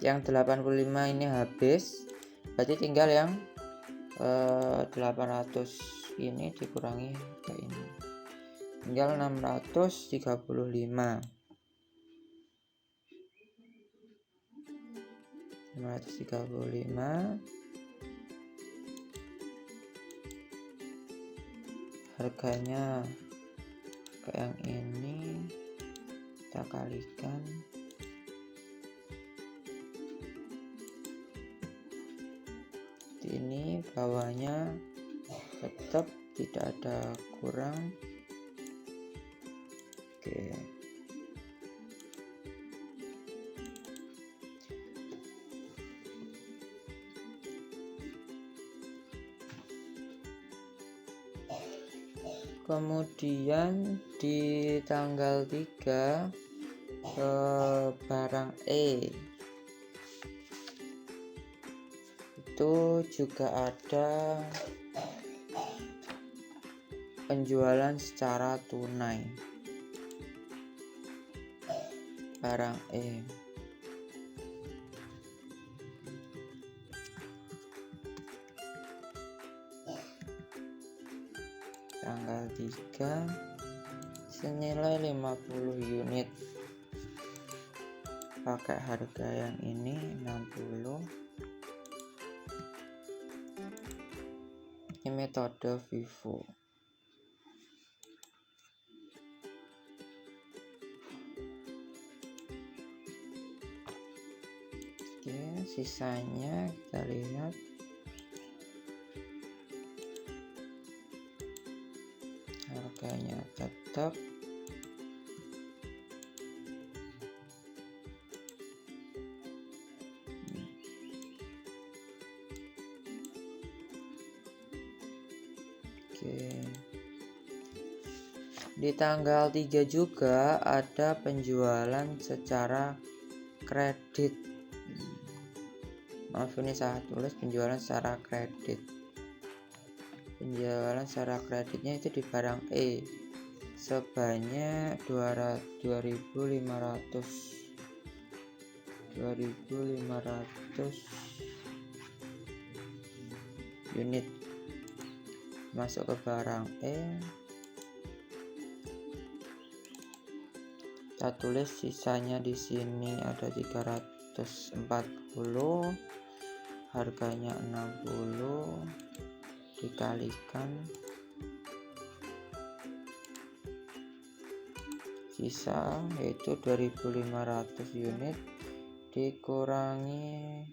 yang 85 ini habis, berarti tinggal yang 800 ini dikurangi ke ini, tinggal 635. 635 harganya ke yang ini kita kalikan. Ini bawahnya tetap tidak ada kurang. Oke. Kemudian di tanggal 3 barang E itu juga ada penjualan secara tunai barang E. Tanggal 3 senilai 50 unit pakai harga yang ini 60. Ini metode Vivo. Oke, sisanya kita lihat. Harganya tetap. Oke. Di tanggal 3 juga ada penjualan secara kredit. Maaf, ini salah tulis, penjualan secara kredit. Penjualan secara kreditnya itu di barang E sebanyak 2.500 unit masuk ke barang E. Kita tulis sisanya di sini ada 340, harganya 60, dikalikan sisa yaitu 2.500 unit dikurangi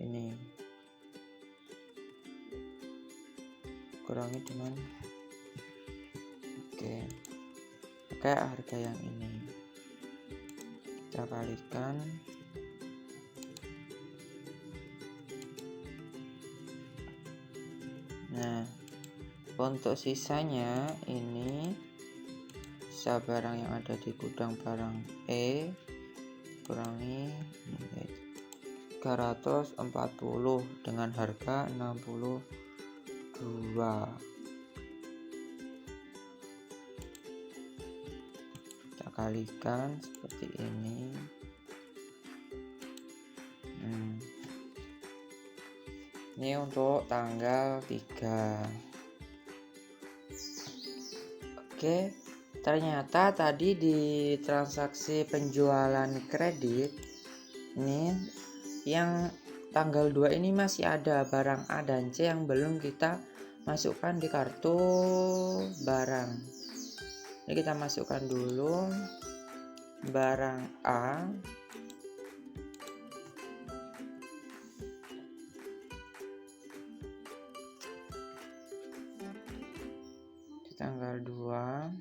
ini kurangi dengan pakai harga yang ini, kita kalikan. Nah, untuk sisanya ini sisa barang yang ada di gudang barang E kurangi 340 dengan harga 62. Kita kalikan seperti ini. Ini untuk tanggal 3. Oke, ternyata tadi di transaksi penjualan kredit ini yang tanggal 2 ini masih ada barang A dan C yang belum kita masukkan di kartu barang. Ini kita masukkan dulu barang A. Tanggal 2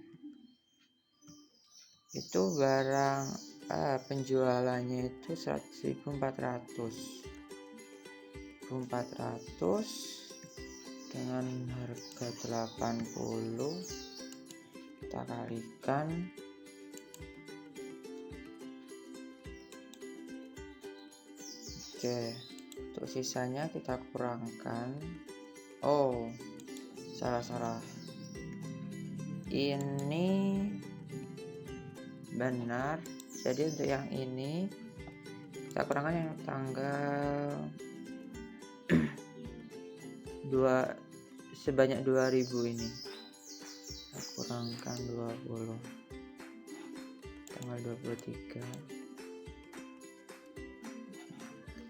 itu barang penjualannya itu 1.400 dengan harga 80, kita kalikan. Oke, untuk sisanya kita kurangkan. Oh, salah. Ini benar, jadi untuk yang ini kita kurangkan yang tanggal 2 sebanyak 2.000 ini, kita kurangkan 20 tanggal 23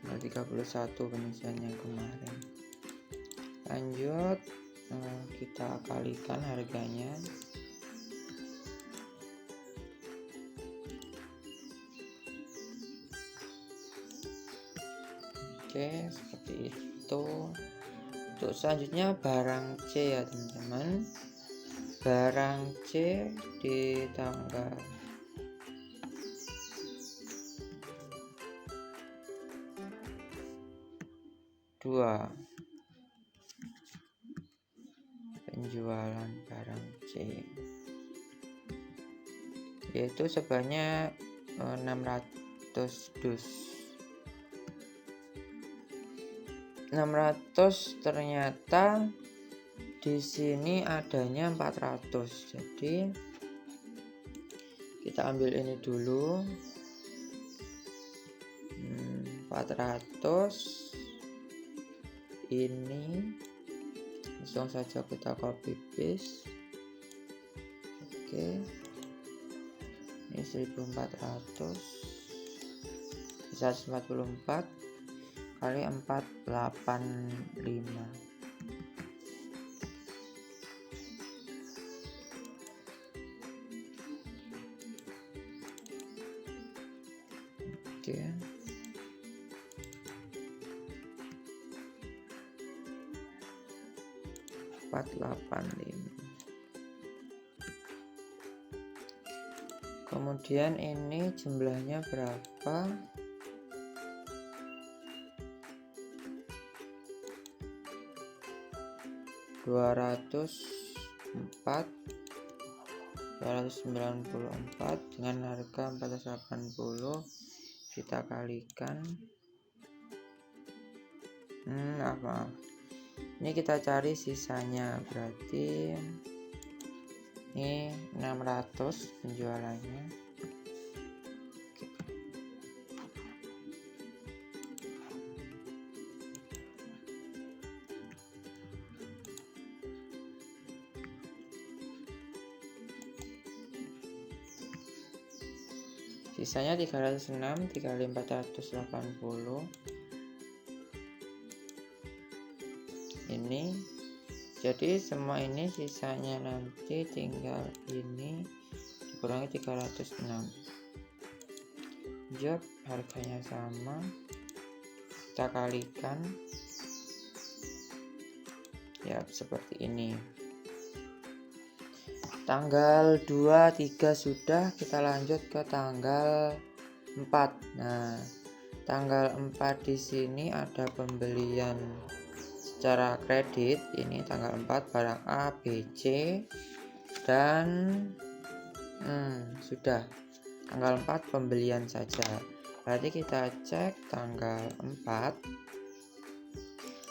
tanggal 31 penyelesaiannya kemarin. Lanjut, kita kalikan harganya. Oke, seperti itu. Untuk selanjutnya barang C ya teman-teman. Barang C di tanggal 2 penjualan barang C yaitu sebanyak 600 dus. 600 ternyata di sini adanya 400. Jadi kita ambil ini dulu. 400 ini langsung saja kita copy paste. Oke, ini 1400 bisa 144 kali 485. Oke, kemudian ini jumlahnya berapa? 294 dengan harga 480 kita kalikan. Maaf. Ini kita cari sisanya, berarti ini 600 penjualannya. Oke. Sisanya 306 dikali 480 ini, jadi semua ini sisanya nanti tinggal ini dikurangi 306. Job harganya sama, kita kalikan ya seperti ini. Tanggal 2, 3 sudah, kita lanjut ke tanggal 4. Nah, tanggal 4 di sini ada pembelian secara kredit. Ini tanggal 4 barang A, B, C dan sudah tanggal 4 pembelian saja. Berarti kita cek tanggal 4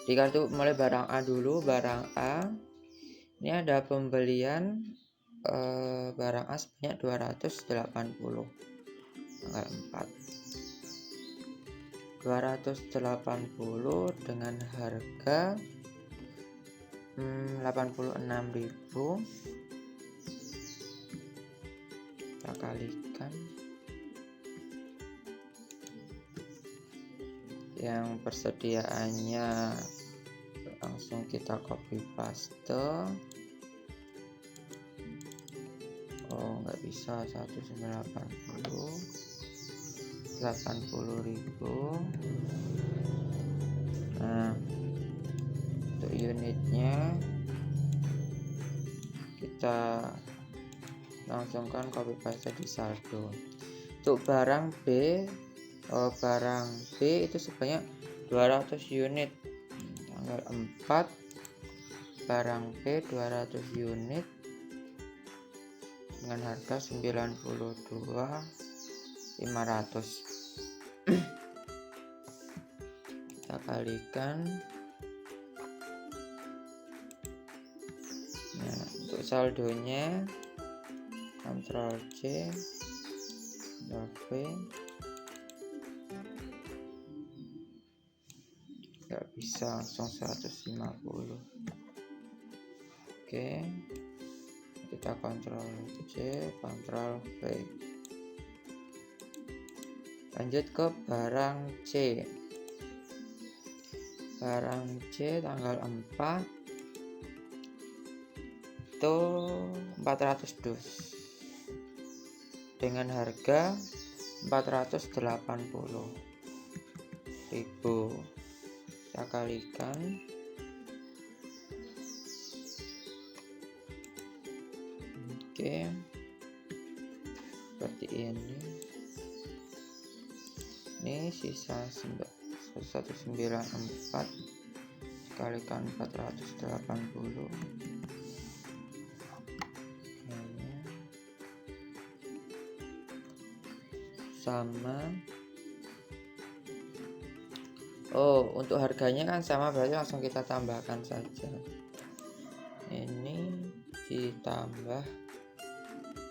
di kartu, mulai barang A dulu. Barang A ini ada pembelian barang A sebanyak 280 tanggal 4. 280 dengan harga 86.000 kita kalikan. Yang persediaannya langsung kita copy paste. Oh, nggak bisa, 80.000. Nah, untuk unitnya kita langsungkan copy paste di saldo. Untuk barang B, itu sebanyak 200 unit. Tanggal 4 barang B 200 unit dengan harga 92.500. Kita kalikan. Nah, untuk saldonya Ctrl C, Ctrl V, nggak bisa, langsung 150. Oke, kita Ctrl C, Ctrl V. Lanjut ke barang C. Barang C tanggal 4 itu 400 dus dengan harga 480.000. kita kalikan. Oke, seperti ini. Ini sisa 194 dikalikan 480 sama. Untuk harganya kan sama, berarti langsung kita tambahkan saja. Ini ditambah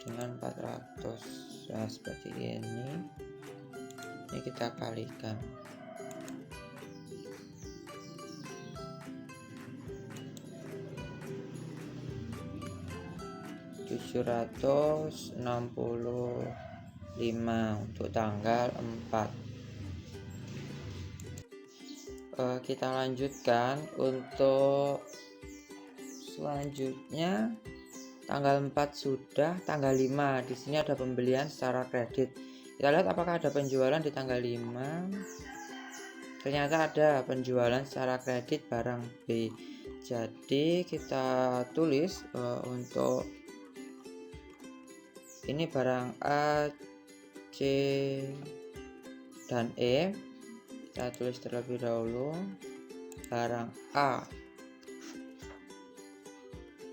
dengan 400. Nah, seperti ini kita kalikan. Rp765 untuk tanggal 4. Kita lanjutkan untuk selanjutnya. Tanggal 4 sudah, tanggal 5 di sini ada pembelian secara kredit. Kita lihat apakah ada penjualan di tanggal 5. Ternyata ada penjualan secara kredit barang B. Jadi kita tulis untuk ini barang A, C, dan E. Kita tulis terlebih dahulu barang A.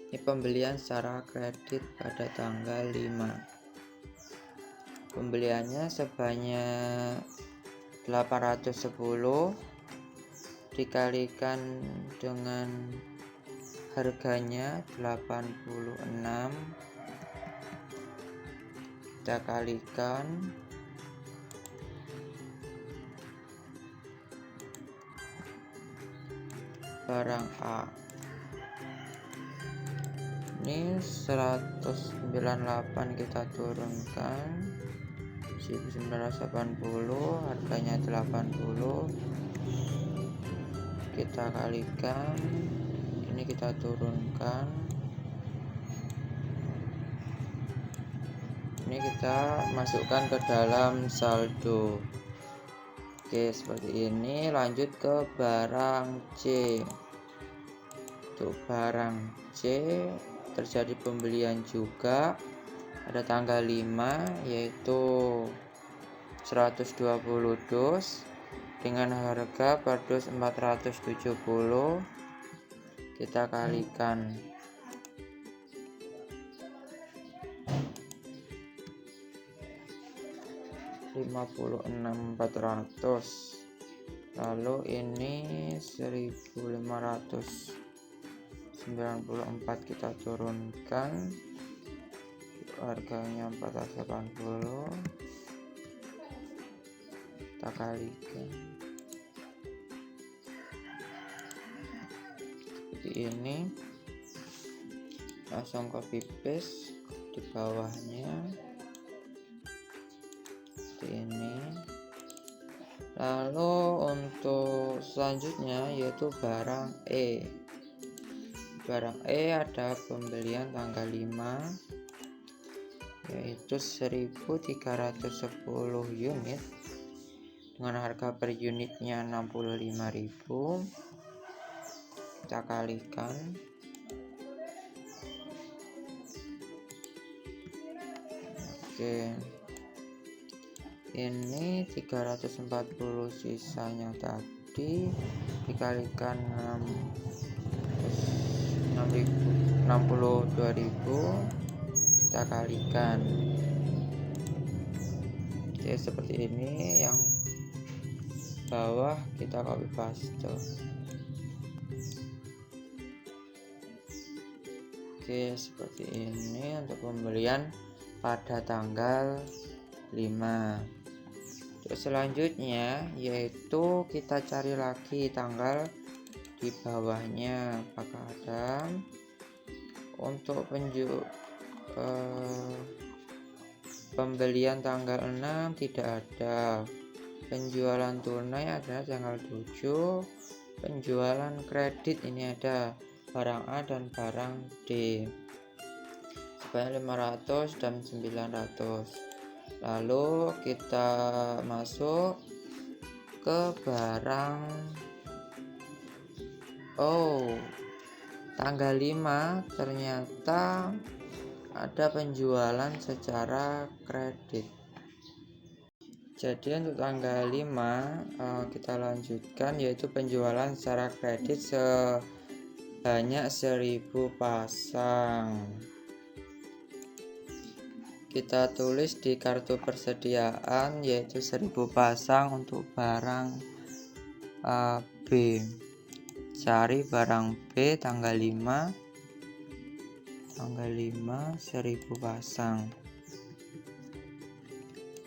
Ini pembelian secara kredit pada tanggal 5. Pembeliannya sebanyak 810 dikalikan dengan harganya 86. Kita kalikan. Barang A ini 198 kita turunkan 1980, harganya 80. Kita kalikan, ini kita turunkan, ini kita masukkan ke dalam saldo. Oke, seperti ini. Lanjut ke barang C. Untuk barang C terjadi pembelian juga pada tanggal 5, yaitu 120 dus dengan harga per dus 470. Kita kalikan. Rp56.400. Lalu ini 1.594 kita turunkan, harganya 480. Kita kalikan seperti ini. Langsung copy paste di bawahnya ini. Lalu untuk selanjutnya yaitu barang E. Barang E ada pembelian tanggal 5, yaitu 1.310 unit dengan harga per unitnya 65.000. Kita kalikan. Oke, ini 340 sisanya tadi dikalikan 62.000, kita kalikan. Oke, seperti ini. Yang bawah kita copy paste. Oke, seperti ini untuk pembelian pada tanggal 5. Terus selanjutnya yaitu kita cari lagi tanggal di bawahnya apakah ada. Untuk pembelian tanggal 6 tidak ada. Penjualan tunai adalah tanggal 7. Penjualan kredit ini ada barang A dan barang D sebanyak 500 dan 900. Lalu kita masuk ke barang Oh, tanggal 5 ternyata ada penjualan secara kredit. Jadi untuk tanggal 5 kita lanjutkan, yaitu penjualan secara kredit sebanyak 1000 pasang. Kita tulis di kartu persediaan yaitu 1000 pasang untuk barang B. Cari barang B tanggal 5 1000 pasang.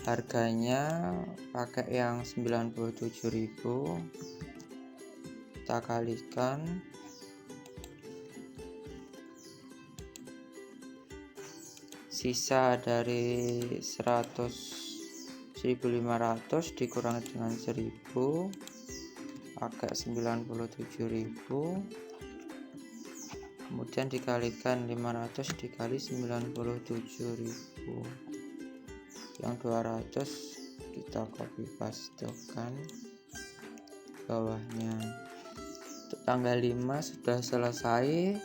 Harganya pakai yang 97.000, kita kalikan sisa dari 100.500 dikurangi dengan 1000 pakai 97.000, kemudian dikalikan 500 dikali 97.000, yang 200 kita copy pastekan bawahnya. Untuk tanggal 5 sudah selesai.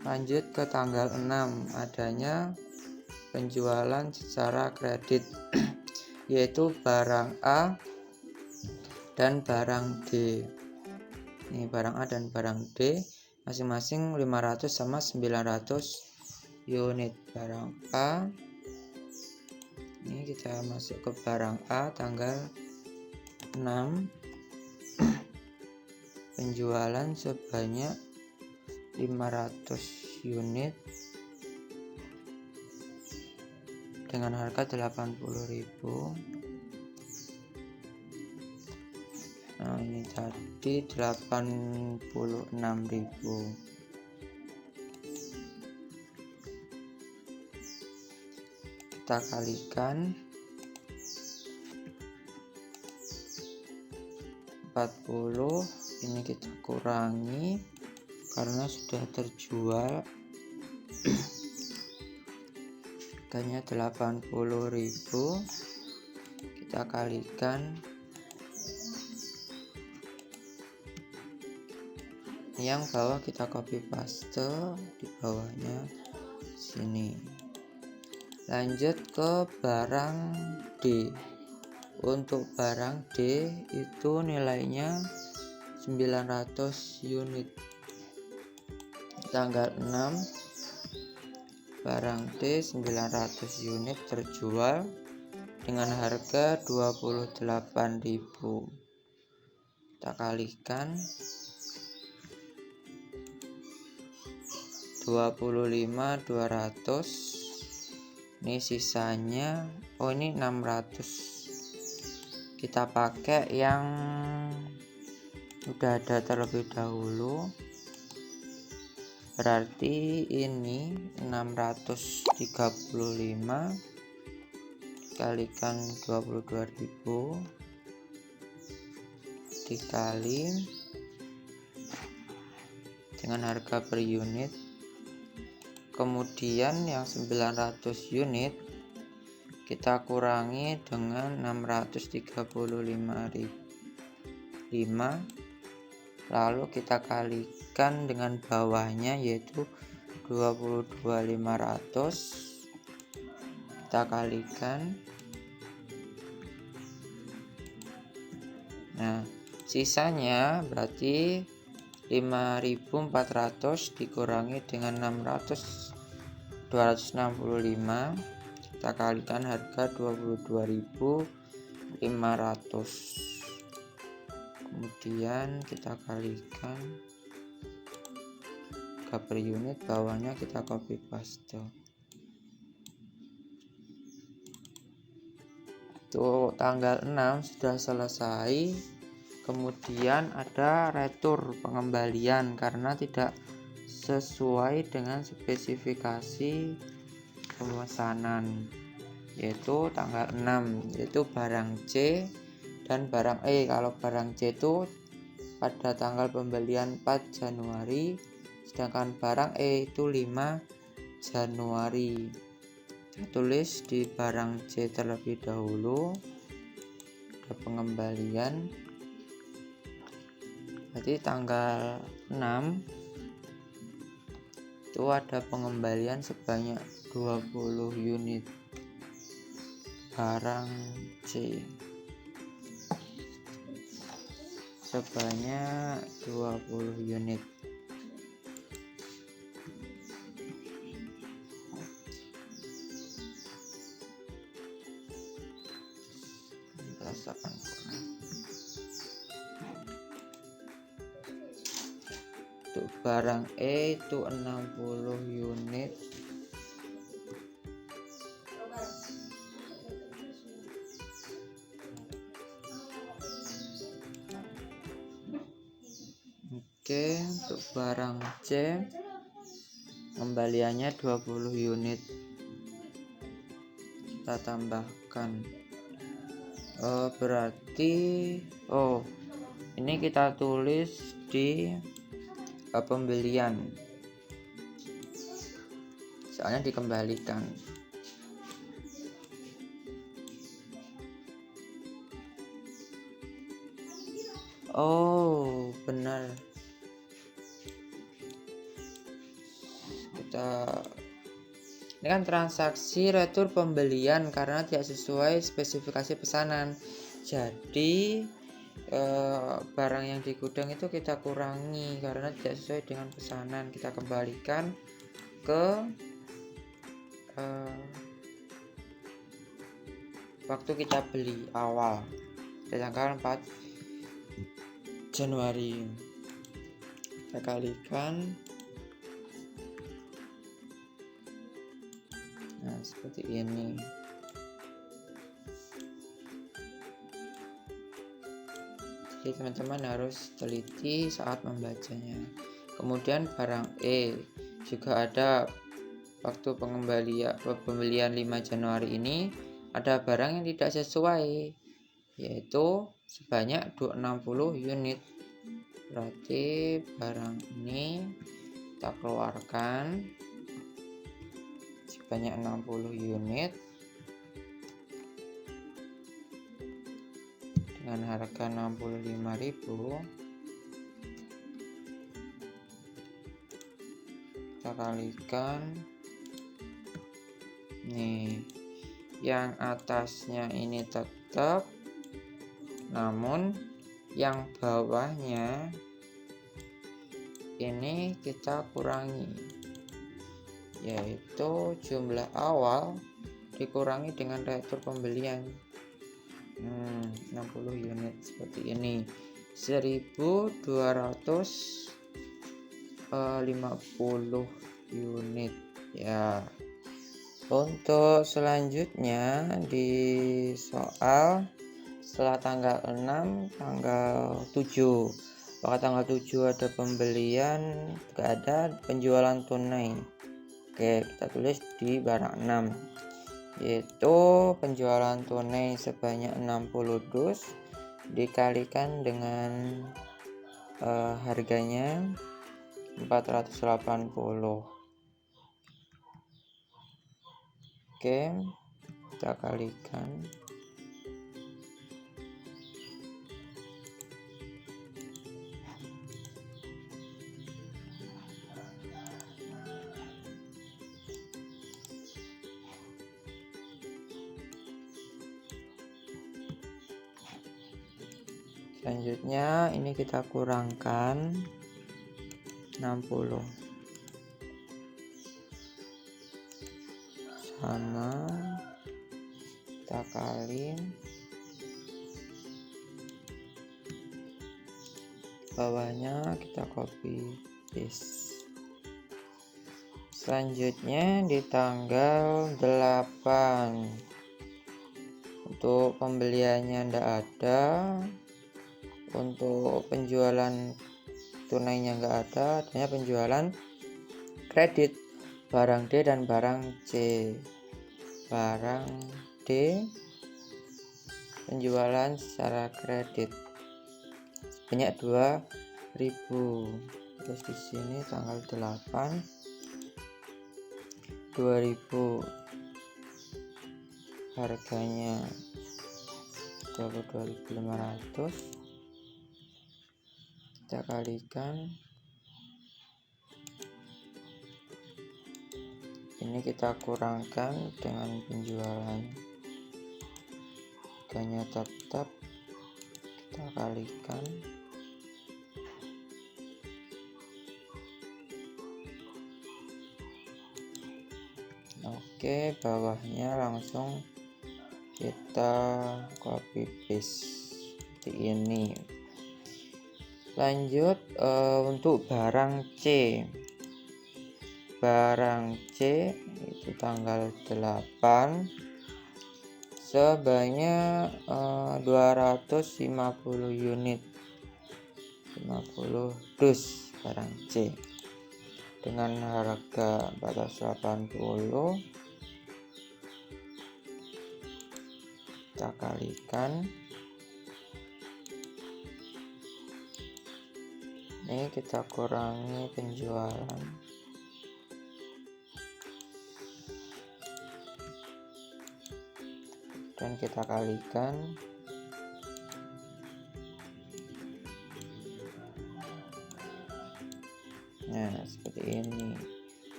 Lanjut ke tanggal 6, adanya penjualan secara kredit yaitu barang A dan barang D. Ini barang A dan barang D masing-masing 500 sama 900 unit. Barang A ini kita masuk ke barang A tanggal 6, penjualan sebanyak 500 unit dengan harga 80.000. Nah, ini tadi 86.000. Kita kalikan 40, ini kita kurangi karena sudah terjual. Harganya 80.000, kita kalikan yang bawah, kita copy paste di bawahnya sini. Lanjut ke barang D. Untuk barang D itu nilainya 900 unit. Tanggal 6 barang D 900 unit terjual dengan harga 28.000. Kita kalikan 25.200. Ini sisanya, oh ini 600, kita pakai yang udah ada terlebih dahulu, berarti ini 635 dikalikan 22.000 dikali dengan harga per unit. Kemudian yang 900 unit kita kurangi dengan 635.500, lalu kita kalikan dengan bawahnya yaitu 22.500, kita kalikan. Nah, sisanya berarti 5.400 dikurangi dengan 265, kita kalikan harga 22.500, kemudian kita kalikan harga per unit, bawahnya kita copy paste. Tuh, tanggal 6 sudah selesai. Kemudian ada retur, pengembalian karena tidak sesuai dengan spesifikasi pemesanan, yaitu tanggal 6, yaitu barang C dan barang E. Kalau barang C itu pada tanggal pembelian 4 Januari, sedangkan barang E itu 5 Januari. Kita tulis di barang C terlebih dahulu, ada pengembalian Berarti tanggal 6 itu ada pengembalian sebanyak 20 unit barang C sebanyak 20 unit. Untuk barang E itu 60 unit. Oke, untuk barang C kembaliannya 20 unit. Kita tambahkan. Berarti ini kita tulis di pembelian. Soalnya dikembalikan. Oh, benar. Ini kan transaksi retur pembelian karena tidak sesuai spesifikasi pesanan. Jadi barang yang di gudang itu kita kurangi karena tidak sesuai dengan pesanan. Kita kembalikan ke waktu kita beli awal, tanggal 4 Januari. Kita kalikan. Nah, seperti ini. Jadi teman-teman harus teliti saat membacanya. Kemudian barang E juga ada waktu pembelian 5 Januari ini ada barang yang tidak sesuai, yaitu sebanyak 60 unit. Berarti barang ini kita keluarkan sebanyak 60 unit dengan harga 65.000. Kita kalikan. Nih, yang atasnya ini tetap, namun yang bawahnya ini kita kurangi, yaitu jumlah awal dikurangi dengan retur pembelian 60 unit seperti ini, 1250 unit ya. Untuk selanjutnya di soal setelah tanggal 6 tanggal 7, maka tanggal 7 ada pembelian, gak ada penjualan tunai. Oke, kita tulis di barang 6, yaitu penjualan tunai sebanyak 60 dus dikalikan dengan harganya 480. Oke, kita kalikan. Selanjutnya ini kita kurangkan 60 sama, kita kali, bawahnya kita copy paste. Selanjutnya di tanggal 8 untuk pembeliannya ndak ada, untuk penjualan tunainya nggak ada, adanya penjualan kredit barang D dan barang C. Barang D penjualan secara kredit sebanyak 2.000. Terus di sini tanggal 8 2.000, harganya 22.500. kita kalikan, ini kita kurangkan dengan penjualan, harganya tetap kita kalikan. Oke, bawahnya langsung kita copy paste seperti ini. Lanjut untuk barang C. Barang C itu tanggal 8 sebanyak 250 unit, 50 dus barang C dengan harga 480. Kita kalikan, ini kita kurangi penjualan, dan kita kalikan. Nah, seperti ini.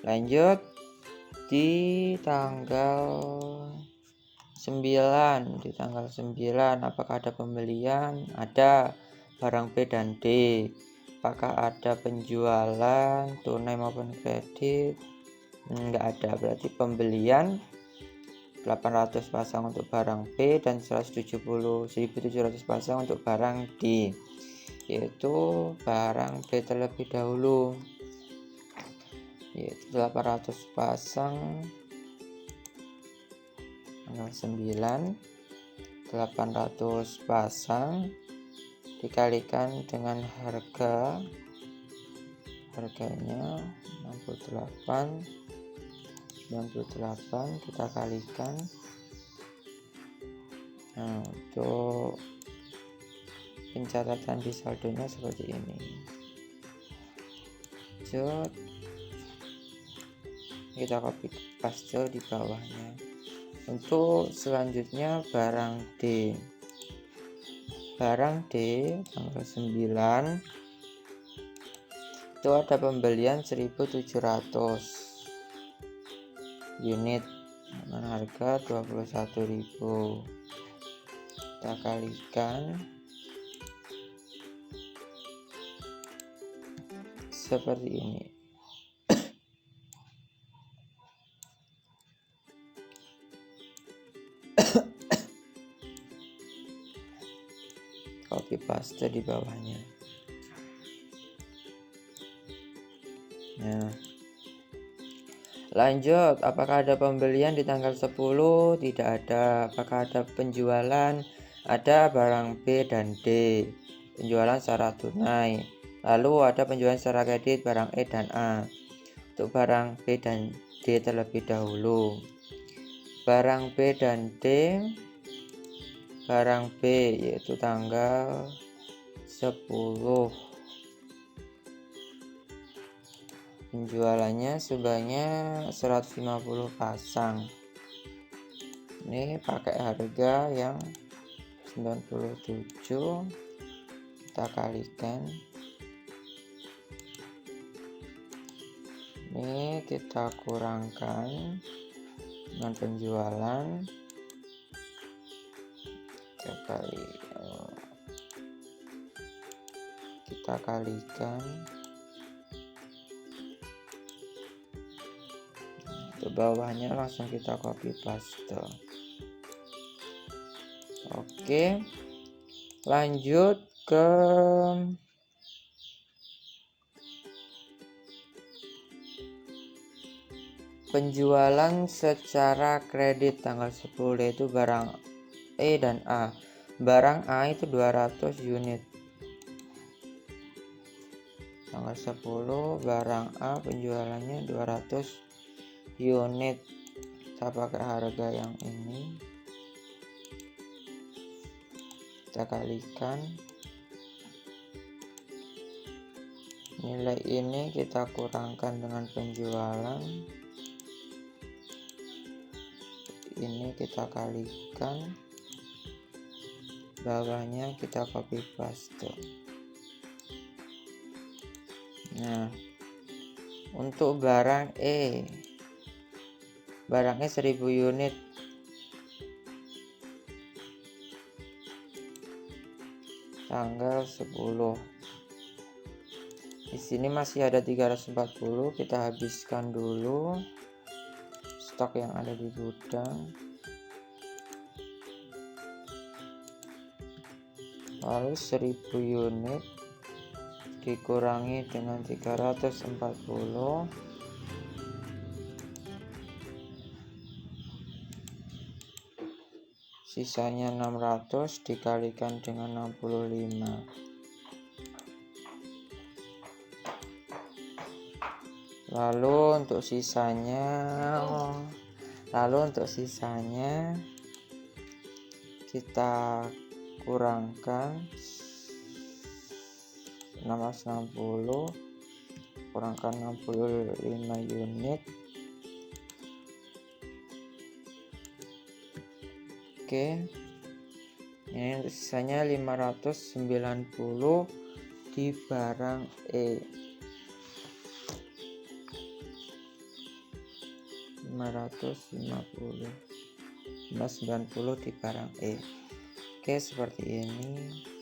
Lanjut di tanggal 9. Di tanggal 9 apakah ada pembelian? Ada. Barang B dan D. Apakah ada penjualan tunai maupun kredit? Enggak ada. Berarti pembelian 800 pasang untuk barang B dan 1.700 pasang untuk barang D, yaitu barang B terlebih dahulu, yaitu 800 pasang tanggal 9. 800 pasang dikalikan dengan harganya 98, kita kalikan. Nah, untuk pencatatan di saldonya seperti ini. Kita copy paste di bawahnya. Untuk selanjutnya barang D. Barang D tanggal 9 itu ada pembelian 1.700 unit dengan harga 21.000. Kita kalikan seperti ini. Copy paste di bawahnya. Nah, lanjut, apakah ada pembelian di tanggal 10? Tidak ada. Apakah ada penjualan? Ada barang B dan D. Penjualan secara tunai. Lalu ada penjualan secara kredit barang E dan A. Untuk barang B dan D terlebih dahulu. Barang B dan D. Barang B yaitu tanggal 10. Penjualannya sebanyak 150 pasang. Ini pakai harga yang 97. Kita kalikan. Ini kita kurangkan dengan penjualan. Kita kalikan. Ke bawahnya langsung kita copy paste. Oke, lanjut ke penjualan secara kredit tanggal 10, yaitu barang E dan A. Barang A itu 200 unit. Tanggal 10 barang A penjualannya 200 unit. Kita pakai harga yang ini. Kita kalikan. Nilai ini kita kurangkan dengan penjualan. Ini kita kalikan. Bawahnya kita copy paste. Nah, untuk barang E, barangnya 1000 unit. Tanggal 10. Di sini masih ada 340, kita habiskan dulu stok yang ada di gudang. Lalu 1000 unit dikurangi dengan 340, sisanya 600 dikalikan dengan 65. Lalu untuk sisanya kita kurangkan 660 kurangkan 65 unit. Oke, ini untuk sisanya 590 di barang E. 590 di barang E. Oke, seperti ini.